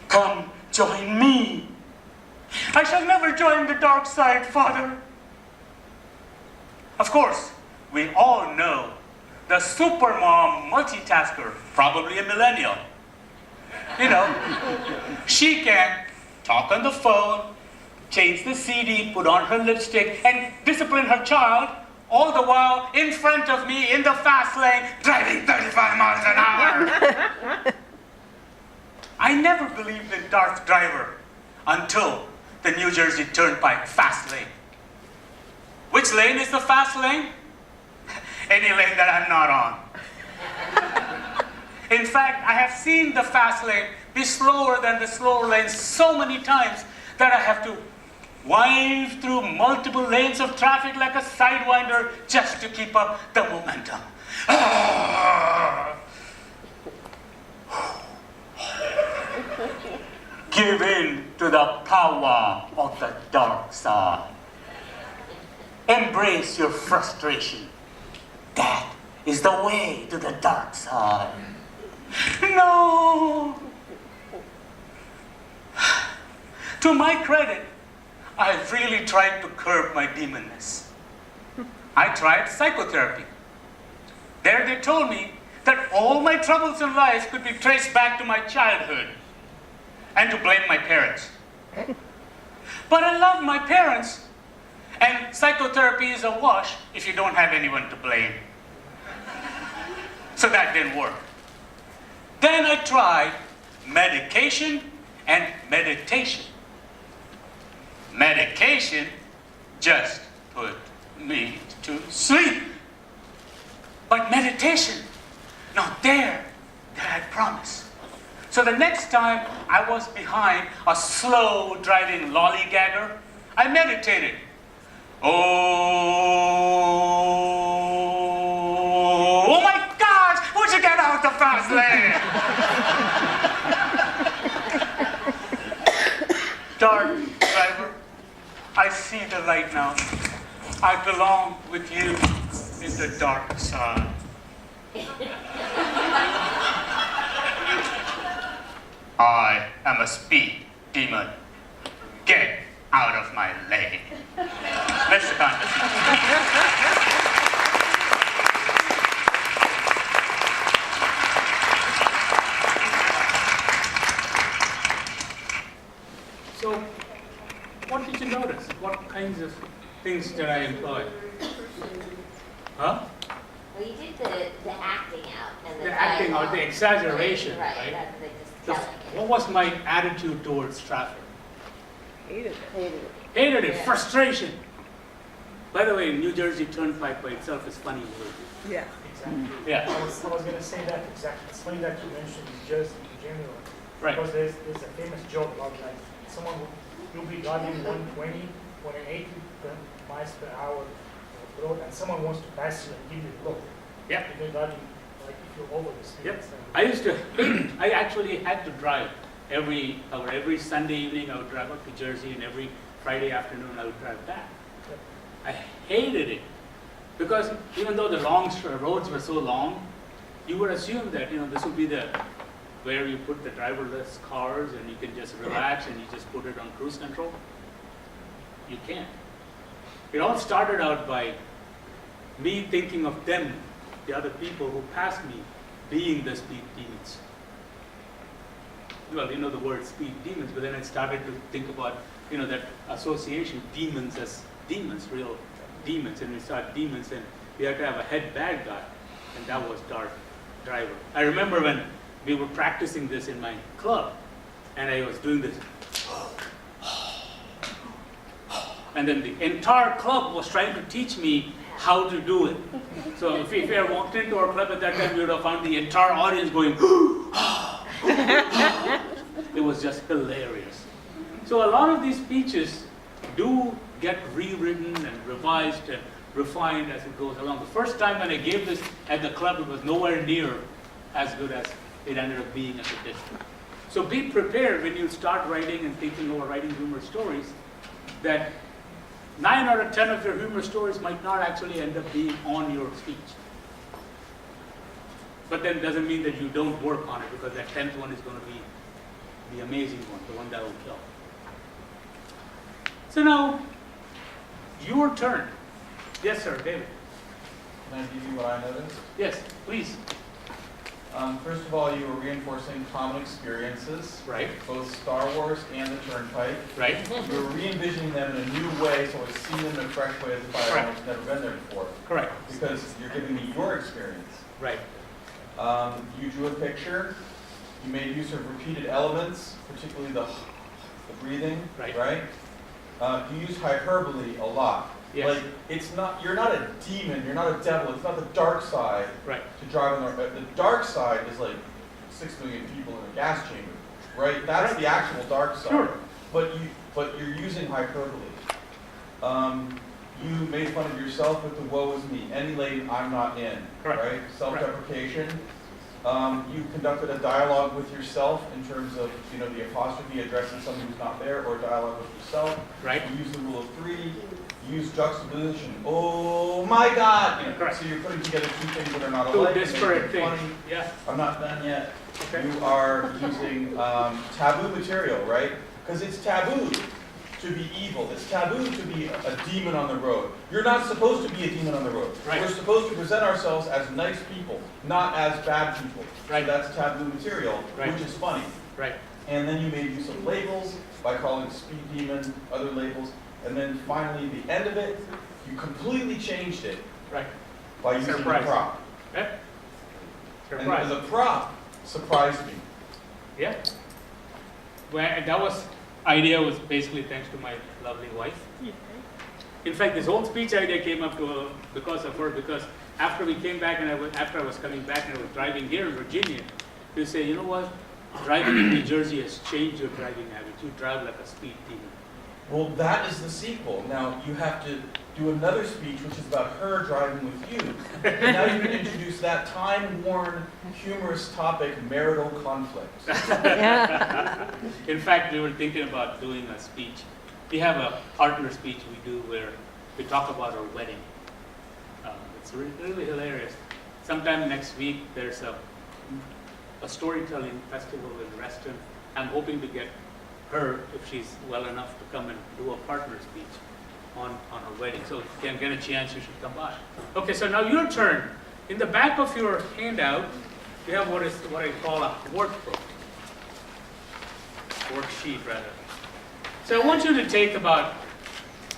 Come join me. I shall never join the dark side, Father. Of course, we all know the supermom multitasker, probably a millennial. You know, she can talk on the phone, change the CD, put on her lipstick, and discipline her child, all the while in front of me in the fast lane, driving 35 miles an hour. I never believed in Darth Driver until the New Jersey Turnpike fast lane. Which lane is the fast lane? Any lane that I'm not on. In fact, I have seen the fast lane be slower than the slower lanes so many times that I have to wind through multiple lanes of traffic like a sidewinder just to keep up the momentum. Give give in to the power of the dark side. Embrace your frustration. That is the way to the dark side. No! To my credit, I've really tried to curb my demonness. I tried psychotherapy. There they told me that all my troubles in life could be traced back to my childhood and to blame my parents. But I love my parents, and psychotherapy is a wash if you don't have anyone to blame. So that didn't work. Then I tried medication and meditation. Medication just put me to sleep. But meditation, now there I promise. So the next time I was behind a slow driving lollygagger, I meditated. Oh my gosh, would you get out the fast lane? Dark driver, I see the light now. I belong with you in the dark side. I am a speed demon. Get out of my lane. Mr. Condon. So, what did you notice? What kinds of things did I employ? Huh? Well, you did the acting out and The acting out, the exaggeration, right? right? Rather than just The- telling it. what was my attitude towards traffic? Hated it. Hated it, Yeah. frustration. By the way, New Jersey Turnpike by itself is funny word. Yeah. Exactly. Yeah, I was going to say that exactly. It's funny that you mentioned New Jersey in general. right. Because there's a famous joke about like you'll be driving 120, 180 miles per hour on the road, and someone wants to pass you and give you a look. Yeah. You're driving like if you're over the speed. Yep. I used to, I actually had to drive every Sunday evening. I would drive up to Jersey, and every Friday afternoon I would drive back. Yep. I hated it because even though the roads were so long, you would assume that this would be where you put the driverless cars and you can just relax and you just put it on cruise control. You can't. It all started out by me thinking of them, the other people who passed me, being the speed demons. Well, the word speed demons, but then I started to think about, that association, demons as demons, real demons, and we saw demons, and we had to have a head bad guy, and that was Dark Driver. I remember when we were practicing this in my club, and I was doing this, and then the entire club was trying to teach me how to do it. So if I had walked into our club at that time, we would have found the entire audience going, it was just hilarious. So a lot of these speeches do get rewritten and revised and refined as it goes along. The first time when I gave this at the club, it was nowhere near as good as it ended up being at the district. So be prepared when you start writing and thinking over writing humor stories that 9 out of 10 of your humor stories might not actually end up being on your speech. But then doesn't mean that you don't work on it, because that 10th one is going to be the amazing one, the one that will kill. So now, your turn. Yes, sir, David. Can I give you what I noticed? Yes, please. First of all, you were reinforcing common experiences, Right, both Star Wars and the Turnpike. right, You were re-envisioning them in a new way, so I was seeing them in a fresh way as if I had Correct. almost never been there before. correct, Because you're giving me your experience. right, You drew a picture. You made use of repeated elements, particularly the breathing. Right. You use hyperbole a lot. yes, Like you're not a demon. You're not a devil. It's not the dark side right, to drive on the dark side is like 6 million people in a gas chamber, right? That's the actual dark side. Sure. But you're using hyperbole. You made fun of yourself with the woe is me. Any lane I'm not in. Correct. Right? Self-deprecation. You conducted a dialogue with yourself in terms of, you know, the apostrophe addressing someone who's not there, or a dialogue with yourself. Right. You use the rule of three. You use juxtaposition. Oh my God! You know, Correct. so you're putting together two things that are not Two alike. and disparate making it things. funny. Yeah. I'm not done yet. Okay. You are using taboo material, right? Because it's taboo to be evil. It's taboo to be a demon on the road. You're not supposed to be a demon on the road. Right. We're supposed to present ourselves as nice people, not as bad people. Right. So that's taboo material, Right. which is funny. Right. And then you made use of labels by calling it speed demon, other labels. And then finally, the end of it, you completely changed it Right. by using Surprise. a prop. Okay. And Surprise. the prop surprised me. Yeah. Well, and that was idea was basically thanks to my lovely wife. In fact, this whole speech idea came up because of her. Because after we came back and after I was coming back and I was driving here in Virginia, you say, you know what, driving in New Jersey has changed your driving habits. You drive like a speed demon. Well, that is the sequel. Now you have to do another speech, which is about her driving with you. And now you can introduce that time-worn, humorous topic, marital conflict. In fact, we were thinking about doing a speech. We have a partner speech we do where we talk about our wedding. It's really hilarious. Sometime next week, there's a storytelling festival in Reston. I'm hoping to get her, if she's well enough, to come and do a partner speech on her wedding. So if you can get a chance, you should come by. Okay, so now your turn. In the back of your handout, you have what I call a workbook. Worksheet, rather. So I want you to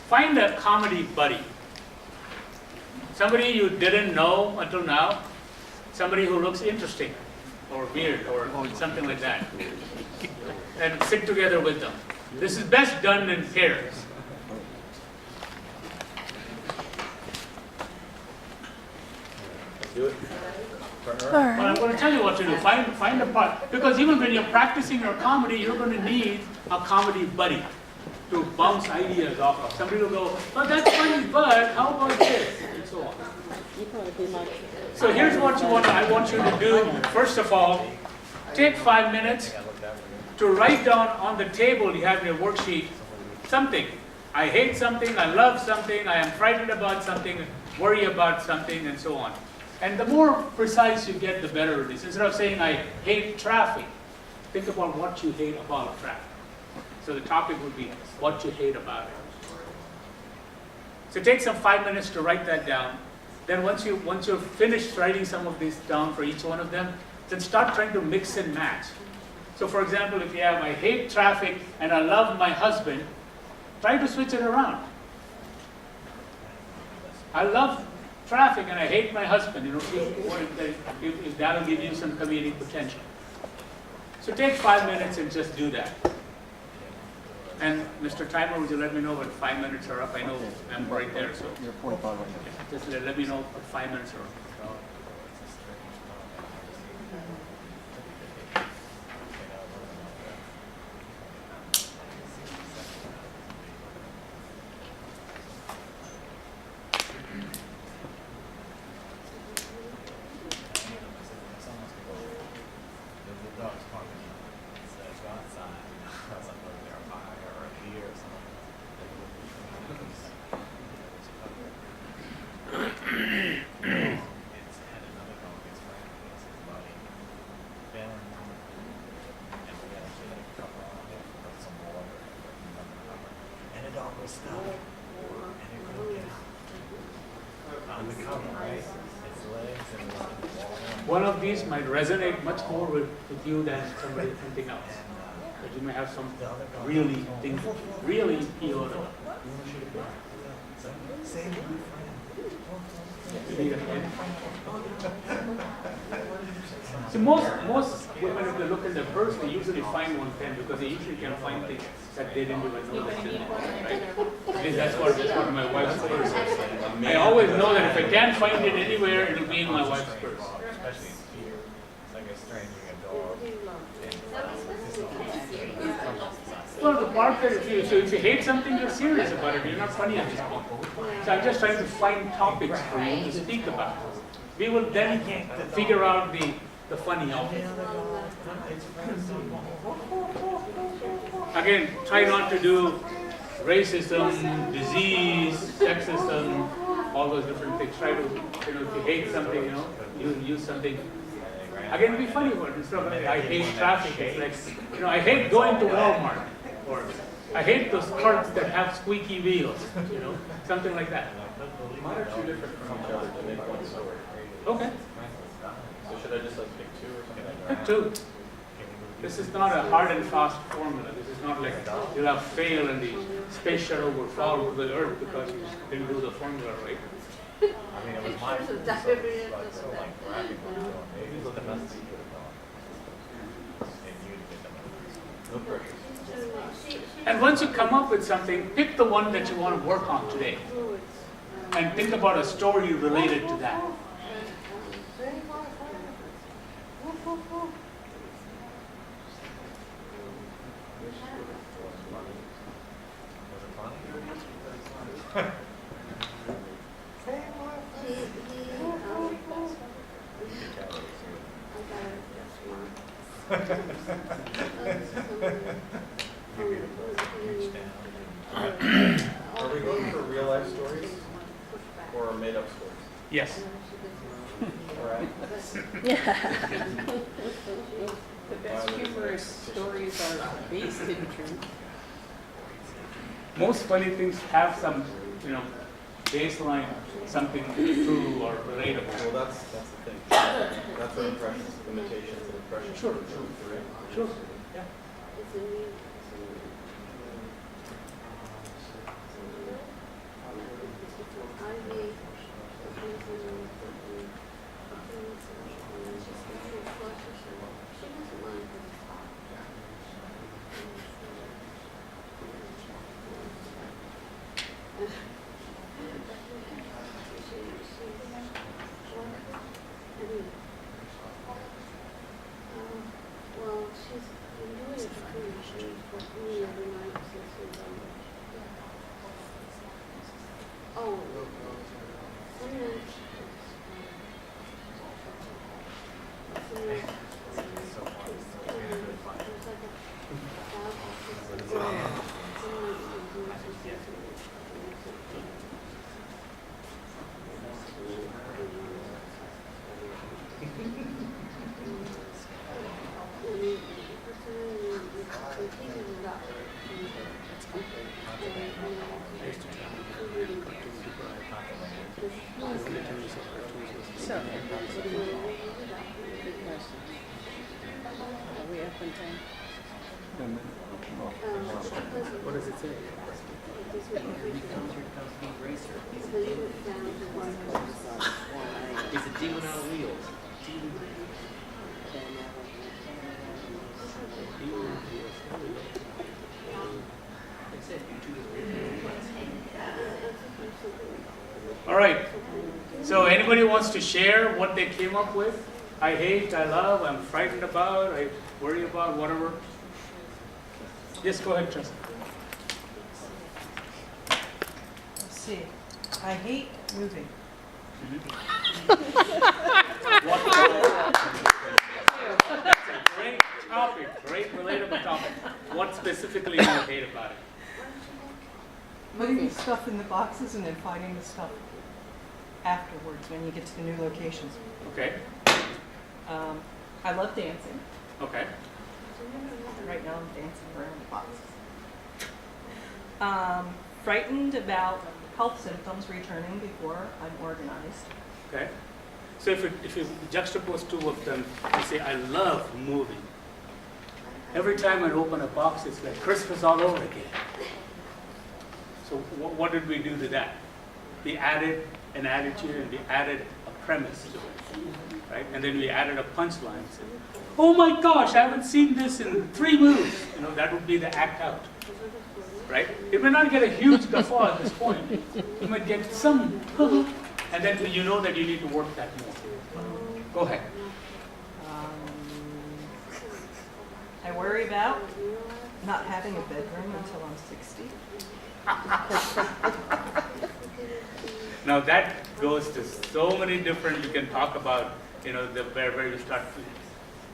find a comedy buddy. Somebody you didn't know until now. Somebody who looks interesting or weird or something like that. And sit together with them. This is best done in pairs. Do it. Well, I'm going to tell you what to do. Find a part. Because even when you're practicing your comedy, you're going to need a comedy buddy to bounce ideas off of. Somebody will go, oh, that's funny, but how about this? And so on. So here's what I want you to do. First of all, take 5 minutes to write down on the table you have in your worksheet something. I hate something, I love something, I am frightened about something, worry about something, and so on. And the more precise you get, the better it is. Instead of saying, I hate traffic, think about what you hate about traffic. So the topic would be what you hate about it. So take some 5 minutes to write that down. Then once you've finished writing some of these down for each one of them, then start trying to mix and match. So for example, if you have, I hate traffic and I love my husband, try to switch it around. I love traffic and I hate my husband, if that'll give you some comedic potential. So take 5 minutes and just do that. And Mr. Timer, would you let me know when 5 minutes are up? I know I'm right there, so You're 45 right now. just let me know when 5 minutes are up. One of these might resonate much more with you than something else. But you may have some really things really appeal to. See, most women, if they look in their purse, they usually find one pen because they usually can find things that they didn't even know that's in there, right? At least that's what my wife's purse is. I always know that if I can't find it anywhere, it'll be in my wife's purse. Well, the part that if you hate something, you're serious about it. You're not funny at this point. So I'm just trying to find topics for you to speak about. We will then figure out the funny outfit. Again, try not to do racism, disease, sexism, all those different things. Try to, if you hate something, you use something. Again, be funny about it. Instead of, I hate traffic, it's like, I hate going to Walmart, or I hate those carts that have squeaky wheels, something like that. Mine are two different from each other to make one story. Okay, So should I just like pick two or something like pick two. This is not a hard and fast formula. This is not like you'll have fail and the space shuttle will fall to the Earth because you didn't do the formula right. I mean, it was my fault, so it's like so like bragging on it. Maybe look at us you could have done. And you'd get them. No pressure. And once you come up with something, pick the one that you want to work on today. And think about a story related to that. Are we going for real life stories or made up stories? Yes. All right. The best humorous stories are based in truth. Most funny things have some, baseline, something true or relatable. Well, that's the thing. That's where impressions, imitations, and impressions. Sure. Are truth, right? Sure. Yeah. So, good question. Are we up in time? What does it say? It's a demon on wheels. All right. So anybody wants to share what they came up with? I hate, I love, I'm frightened about, I worry about, whatever. Yes, go ahead, Tristan. Let's see. I hate moving. That's a great topic, great relatable topic. What specifically do you hate about it? Putting the stuff in the boxes and then finding the stuff afterwards when you get to the new locations. Okay, I love dancing. okay. Right now I'm dancing around the boxes. Frightened about health symptoms returning before I'm organized. Okay. So if you juxtapose two of them, you say, I love moving. Every time I open a box, it's like Christmas all over again. So what did we do to that? We added an attitude and we added a premise to it, right? And then we added a punchline. So, oh my gosh, I haven't seen this in 3 movies. That would be the act out, right? It may not get a huge guffaw at this point. You might get some, and then you know that you need to work that more. Go ahead. I worry about not having a bedroom until I'm 60. Now that goes to so many different, you can talk about You know, where you start to,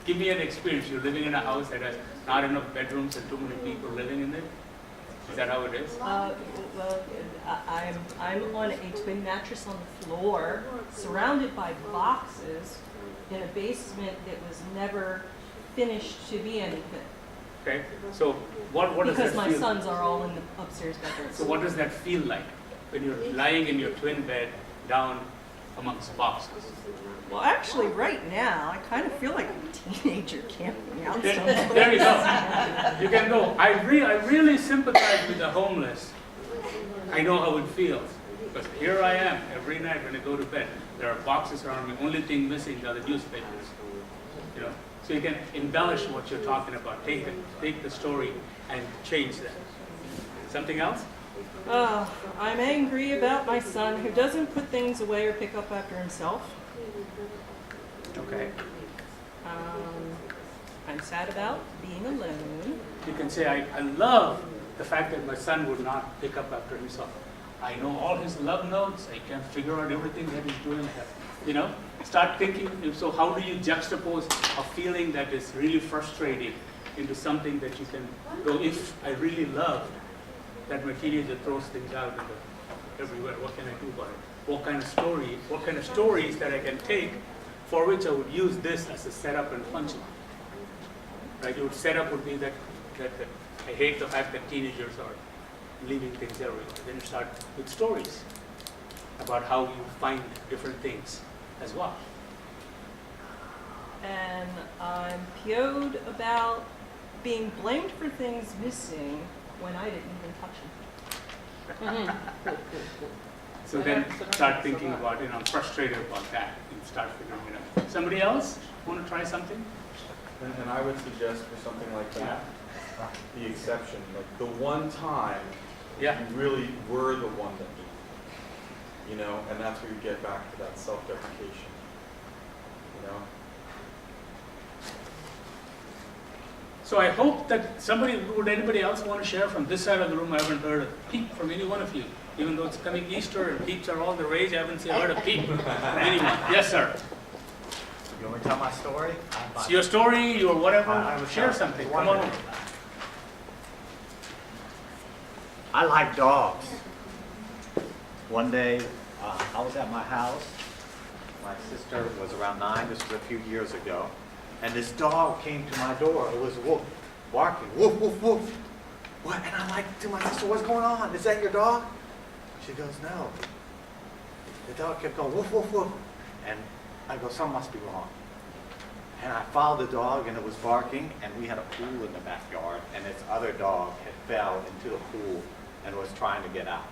give me an experience. You're living in a house that has not enough bedrooms and too many people living in it. Is that how it is? Well, I'm on a twin mattress on the floor, surrounded by boxes in a basement that was never finished to be anything. Okay. So what does Because that my feel? sons are all in the upstairs bedrooms. So what does that feel like when you're lying in your twin bed down amongst boxes? Well, actually, right now, I kind of feel like a teenager camping out There, somewhere. there you go. You can go. I really sympathize with the homeless. I know how it feels. Because here I am every night when I go to bed. There are boxes around me. Only thing missing are the newspapers. You know, so you can embellish what you're talking about. Take the story and change that. Something else? I'm angry about my son who doesn't put things away or pick up after himself. Okay. I'm sad about being alone. You can say, I love the fact that my son would not pick up after himself. I know all his love notes. I can figure out everything that he's doing. You know, start thinking. So how do you juxtapose a feeling that is really frustrating into something that you can go, if I really loved that my teenager throws things out everywhere, what can I do about it? What kind of stories that I can take for which I would use this as a setup and punchline. Right? Your setup would be that I hate the fact that teenagers are leaving things everywhere. Then you start with stories about how you find different things as well. And I'm PO'd about being blamed for things missing when I didn't even touch them. So then start thinking about, I'm frustrated about that, and start figuring it out. Somebody else want to try something? And I would suggest for something like that, the exception, like the one time Yeah. you really were the one that did it. You know, and that's where you get back to that self-deprecation. You know? So I hope that would anybody else want to share from this side of the room? I haven't heard a peep from any one of you. Even though it's coming Easter and peeps are all the rage, I haven't heard a peep from anyone. Yes, sir. You want me to tell my story? It's your story, your whatever. I would Share tell something. one Come on minute. over. I like dogs. One day, I was at my house. My sister was around 9. This was a few years ago. And this dog came to my door. It was woof, barking, woof, woof, woof. What? And I'm like to my sister, what's going on? Is that your dog? She goes, no. The dog kept going, woof, woof, woof. And I go, something must be wrong. And I followed the dog, and it was barking, and we had a pool in the backyard, and this other dog had fell into the pool and was trying to get out.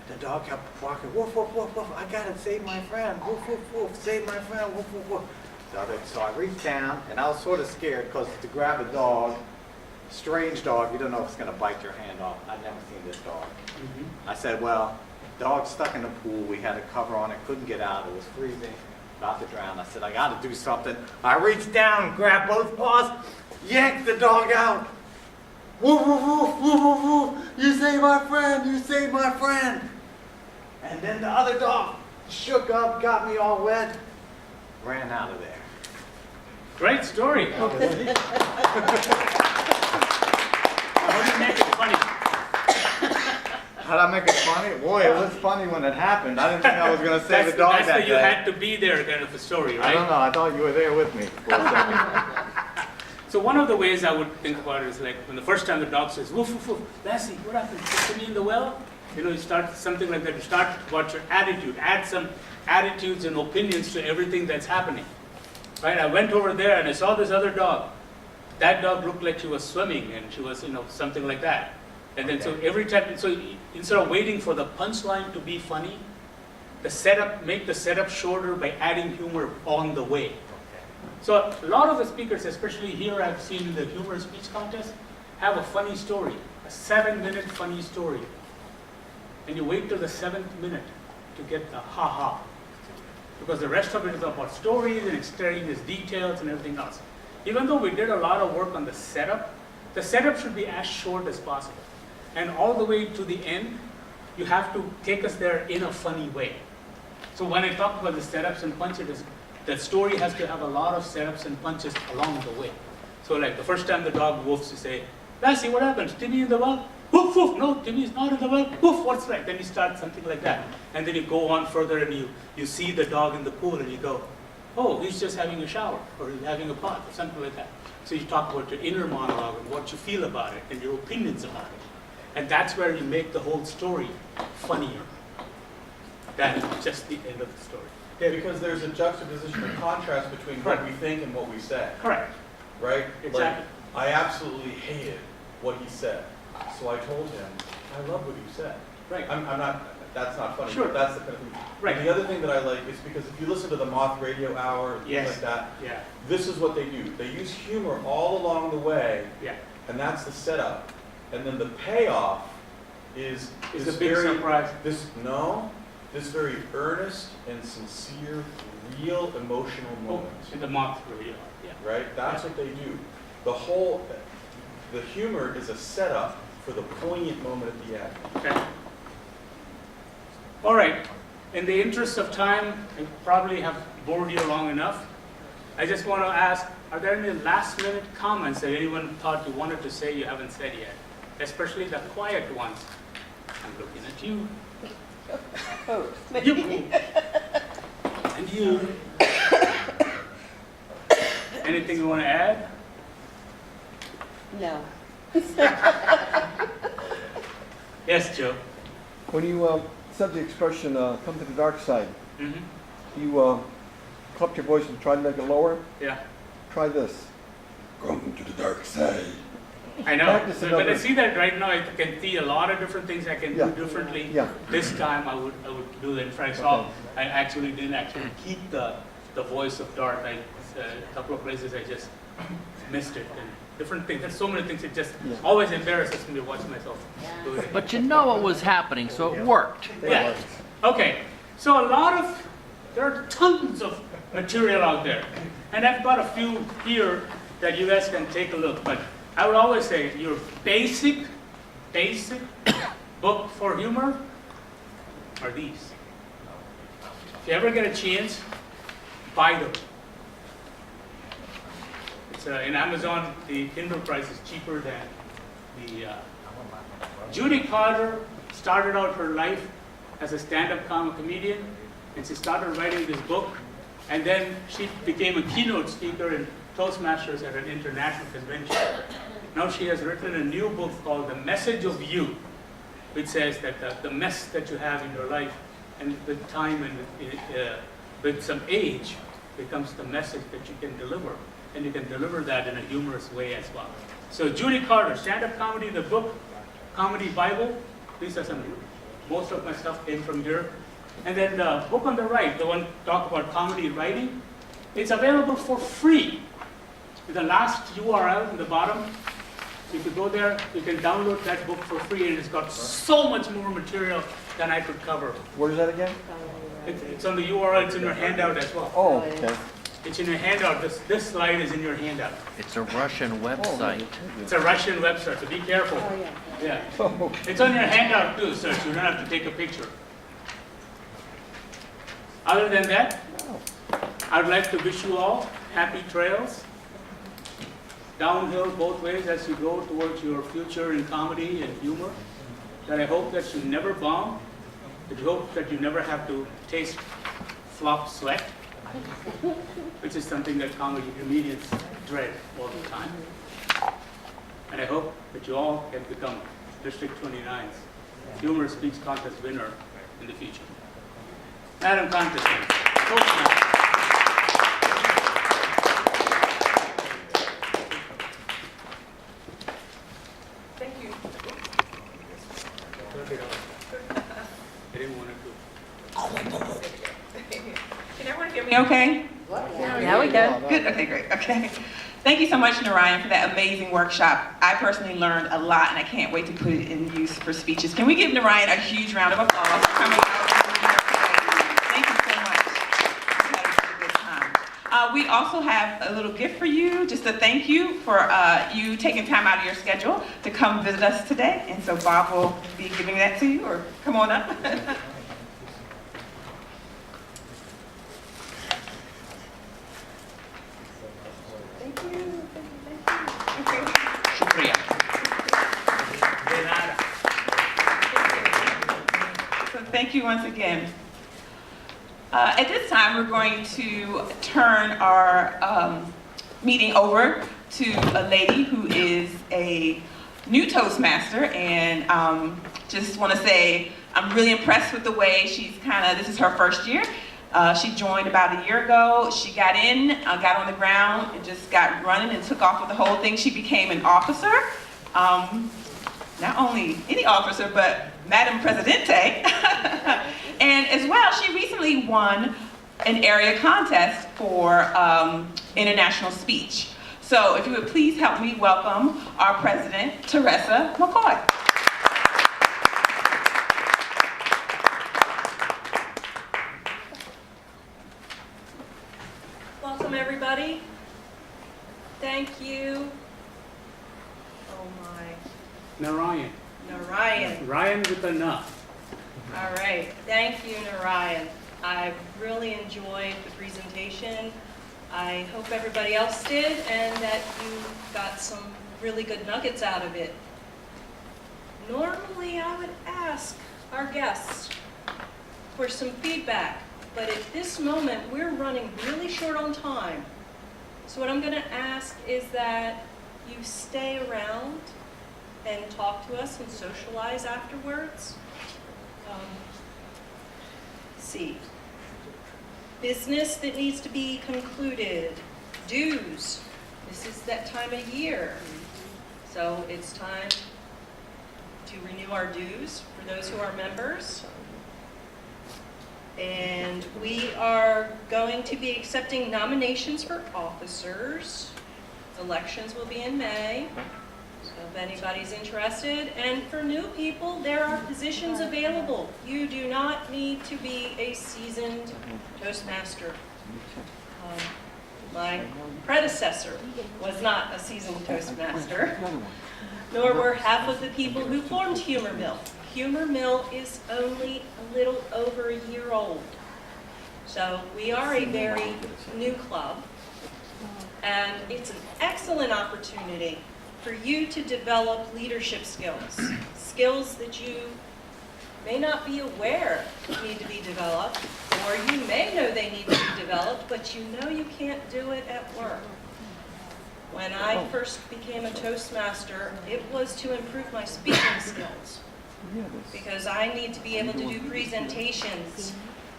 The dog kept barking, woof, woof, woof, woof. I gotta save my friend, woof, woof, woof, save my friend, woof, woof, woof. So I reached down, and I was sort of scared, because to grab a dog, strange dog, you don't know if it's gonna bite your hand off. I'd never seen this dog. I said, well, dog's stuck in the pool. We had a cover on it, couldn't get out. It was freezing, about to drown. I said, I got to do something. I reached down, grabbed both paws, yanked the dog out. Woof, woof, woof, woof, woof, woof. You saved my friend, you saved my friend. And then the other dog shook up, got me all wet, ran out of there. Great story. How do you make it funny? How'd I make it funny? Boy, it was funny when it happened. I didn't think I was going to save a dog That's that the you day. had to be there kind of a story, right? I don't know. I thought you were there with me for a second. So one of the ways I would think about it is like when the first time the dog says, woof, woof, woof, Lassie, what happened? Put me in the well? You start something like that. You start about your attitude. Add some attitudes and opinions to everything that's happening. Right? I went over there and I saw this other dog. That dog looked like she was swimming and she was, something like that. And then so every time, so instead of waiting for the punchline to be funny, make the setup shorter by adding humor on the way. So a lot of the speakers, especially here I've seen in the humor speech contest, have a funny story, a 7-minute funny story. And you wait till the 7th minute to get the ha-ha. Because the rest of it is about stories and explaining his details and everything else. Even though we did a lot of work on the setup should be as short as possible. And all the way to the end, you have to take us there in a funny way. So when I talk about the setups and punch, it is that story has to have a lot of setups and punches along the way. So like the first time the dog woofs, you say, Lassie, what happened? Timmy in the well? Woof, woof, no, Timmy's not in the well. Woof, what's right? Then you start something like that. And then you go on further and you see the dog in the pool and you go, oh, he's just having a shower or he's having a bath or something like that. So you talk about your inner monologue and what you feel about it and your opinions about it. And that's where you make the whole story funnier than just the end of the story. Yeah, because there's a juxtaposition or contrast between what Correct. we think and what we say, Correct. right? Exactly. Like, I absolutely hated what he said, so I told him, I love what you said. Right. I'm not, that's not funny, Sure. but that's the kind of thing. Right. And the other thing that I like is because if you listen to the Moth Radio Hour, and Yes. things like that, Yeah. this is what they do. They use humor all along the way, Yeah. and that's the setup. And then the payoff is It's this a big very, surprise. this very earnest and sincere, real emotional Oh, moment, in the moth radio. Yeah. right? That's what they do. The humor is a setup for the poignant moment at the end. Okay. All right. In the interest of time, I probably have bored you long enough. I just want to ask, are there any last minute comments that anyone thought you wanted to say you haven't said yet? Especially the quiet ones. I'm looking at you. You. And you. Anything you want to add? No. Yes, Joe. When you said the expression, come to the dark side, Mm-hmm. you cupped your voice and tried to make it lower. Yeah. Try this. Come to the dark side. I know. Practice So it when I over. see that right now, I can see a lot of different things I can Yeah. do differently. Yeah. This time I would do that. In fact, Okay. I actually didn't actually keep the voice of Darth. A couple of places I just missed it and different things. There's so many things. It just Yeah. always embarrasses me to watch myself do it. But you know what was happening, so it worked. Yeah. Okay. So there are tons of material out there, and I've got a few here that you guys can take a look. But I would always say your basic book for humor are these. If you ever get a chance, buy them. It's in Amazon. The Kindle price is cheaper than the. Judy Carter started out her life as a stand-up comedian, and she started writing this book, and then she became a keynote speaker in Toastmasters at an international convention. Now she has written a new book called The Message of You, which says that the mess that you have in your life, and with time and with some age, becomes the message that you can deliver, and you can deliver that in a humorous way as well. So Judy Carter, stand-up comedy, the book, Comedy Bible, these are some, most of my stuff came from here. And then the book on the right, the one talk about comedy writing, it's available for free. The last URL in the bottom, if you go there, you can download that book for free, and it's got so much more material than I could cover. Where's that again? It's on the URL, it's in your handout as well. Oh, okay. It's in your handout, this slide is in your handout. It's a Russian website. It's a Russian website, so be careful. Yeah. Oh, It's on your handout too, so you don't have to take a picture. Other than that, I would like to wish you all happy trails, downhill both ways as you go towards your future in comedy and humor. That I hope that you never bomb, that you hope that you never have to taste flop sweat, which is something that comedy comedians dread all the time. And I hope that you all can become District 29's Humor Speaks Contest winner in the future. Madam Contestant, Toastmaster. Thank you. I didn't want to. Can everyone hear me okay? Yeah, we can. Good, okay, great, okay. Thank you so much, Narayan, for that amazing workshop. I personally learned a lot, and I can't wait to put it in use for speeches. Can we give Narayan a huge round of applause for coming out? Thank you so much. We had a really good time. We also have a little gift for you, just a thank you for you taking time out of your schedule to come visit us today. And so Bob will be giving that to you, or come on up. Thank you once again. At this time, we're going to turn our meeting over to a lady who is a new Toastmaster, and just want to say I'm really impressed with the way she's this is her first year. She joined about a year ago. She got in, got on the ground, and just got running and took off with the whole thing. She became an officer, not only any officer, but Madam Presidente. And as well, she recently won an area contest for international speech. So if you would please help me welcome our president, Teresa McCoy. Welcome, everybody. Thank you. Oh my, Narayan. Narayan. Ryan with a na. All right, thank you, Narayan. I really enjoyed the presentation. I hope everybody else did, and that you got some really good nuggets out of it. Normally, I would ask our guests for some feedback, but at this moment, we're running really short on time. So what I'm going to ask is that you stay around and talk to us and socialize afterwards. See. Business that needs to be concluded. Dues. This is that time of year. So it's time to renew our dues for those who are members. And we are going to be accepting nominations for officers. Elections will be in May. So if anybody's interested, and for new people, there are positions available. You do not need to be a seasoned Toastmaster. My predecessor was not a seasoned Toastmaster, nor were half of the people who formed Humor Mill. Humor Mill is only a little over a year old. So we are a very new club, and it's an excellent opportunity for you to develop leadership skills, skills that you may not be aware need to be developed, or you may know they need to be developed, but you know you can't do it at work. When I first became a Toastmaster, it was to improve my speaking skills, because I need to be able to do presentations,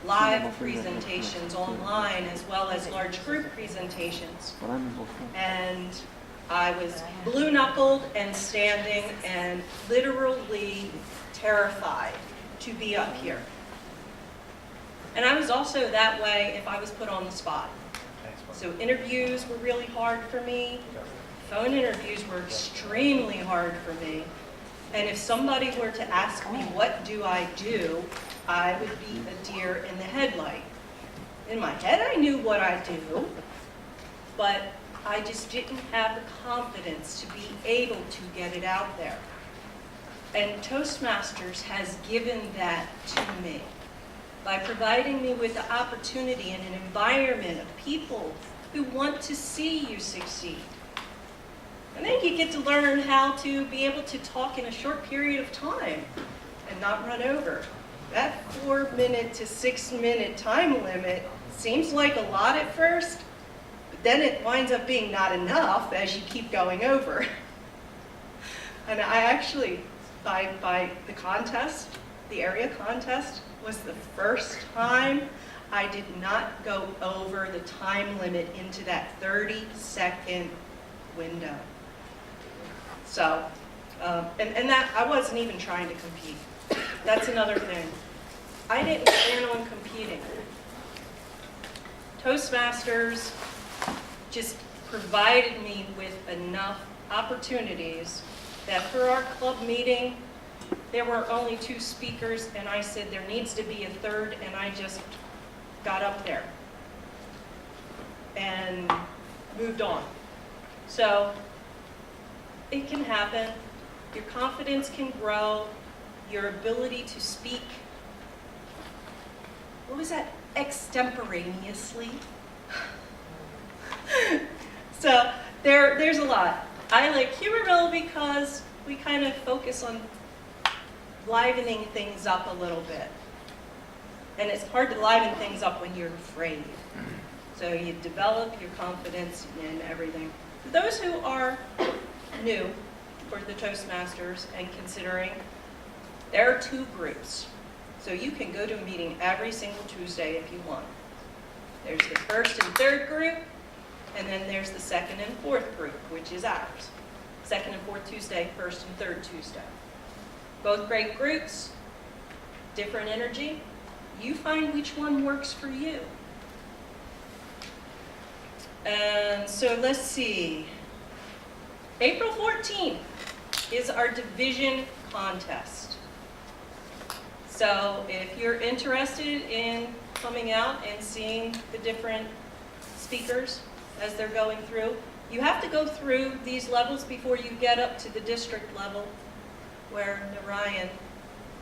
live presentations online, as well as large group presentations. And I was blue-knuckled and standing and literally terrified to be up here. And I was also that way if I was put on the spot. So interviews were really hard for me. Phone interviews were extremely hard for me. And if somebody were to ask me, what do? I would be a deer in the headlight. In my head, I knew what I do, but I just didn't have the confidence to be able to get it out there. And Toastmasters has given that to me by providing me with the opportunity in an environment of people who want to see you succeed. And then you get to learn how to be able to talk in a short period of time and not run over. That 4-minute to 6-minute time limit seems like a lot at first, but then it winds up being not enough as you keep going over. And I actually, by the contest, the area contest, was the first time I did not go over the time limit into that 30-second window. So, and that, I wasn't even trying to compete. That's another thing. I didn't plan on competing. Toastmasters just provided me with enough opportunities that for our club meeting, there were only 2 speakers, and I said there needs to be a third, and I just got up there and moved on. So it can happen. Your confidence can grow. Your ability to speak, what was that, extemporaneously? So there's a lot. I like Humor Mill because we kind of focus on livening things up a little bit. And it's hard to liven things up when you're afraid. So you develop your confidence in everything. For those who are new for the Toastmasters and considering, there are 2 groups. So you can go to a meeting every single Tuesday if you want. There's the 1st and 3rd group, and then there's the 2nd and 4th group, which is ours. 2nd and 4th Tuesday, 1st and 3rd Tuesday. Both great groups, different energy. You find which one works for you. And so let's see. April 14th is our division contest. So if you're interested in coming out and seeing the different speakers as they're going through, you have to go through these levels before you get up to the district level where Narayan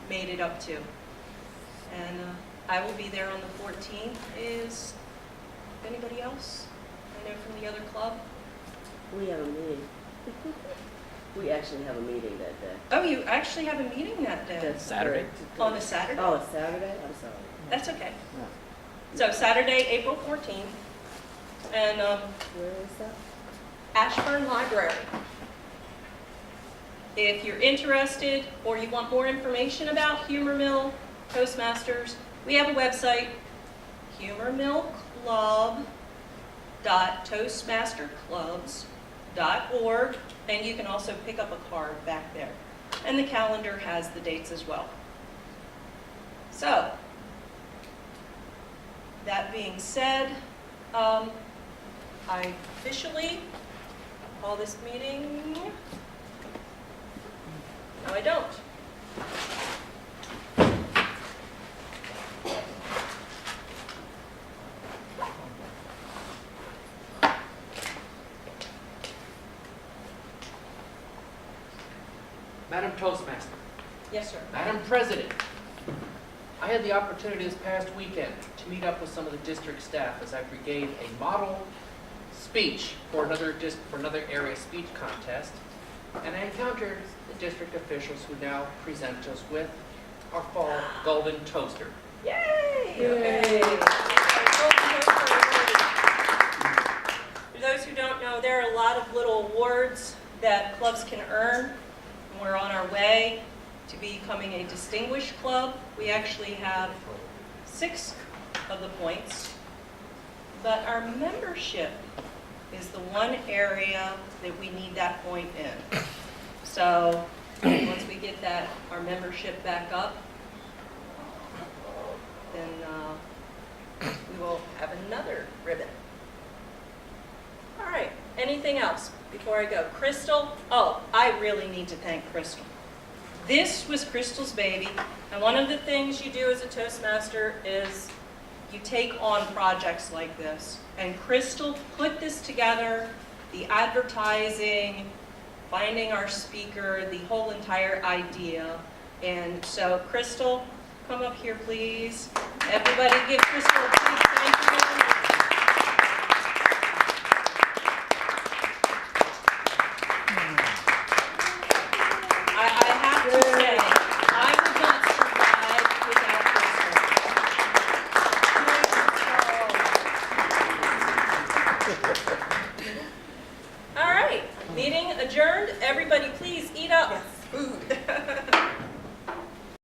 made it up to. And I will be there on the 14th. Is anybody else? I know from the other club. We have a meeting. We actually have a meeting that day. Oh, you actually have a meeting that day? That's Saturday? correct. On a Saturday? Oh, it's Saturday? I'm sorry. That's okay. So Saturday, April 14th, and Where is that? Ashburn Library. If you're interested or you want more information about Humor Mill Toastmasters, we have a website, humormillclub.toastmasterclubs.org, and you can also pick up a card back there. And the calendar has the dates as well. So, that being said, I officially call this meeting. No, I don't. Madam Toastmaster, Yes, sir. Madam President, I had the opportunity this past weekend to meet up with some of the district staff as I gave a model speech for another area speech contest, and I encountered the district officials who now present us with our fall golden toaster. Yay! Yay. For those who don't know, there are a lot of little awards that clubs can earn. And we're on our way to becoming a distinguished club. We actually have 6 of the points, but our membership is the one area that we need that point in. So once we get that, our membership back up, then we will have another ribbon. All right, anything else before I go? Crystal? Oh, I really need to thank Crystal. This was Crystal's baby, and one of the things you do as a Toastmaster is you take on projects like this. And Crystal put this together, the advertising, finding our speaker, the whole entire idea. And so Crystal, come up here, please. Everybody give Crystal a big thank you. I have to say, I would not survive without Crystal. All right, meeting adjourned. Everybody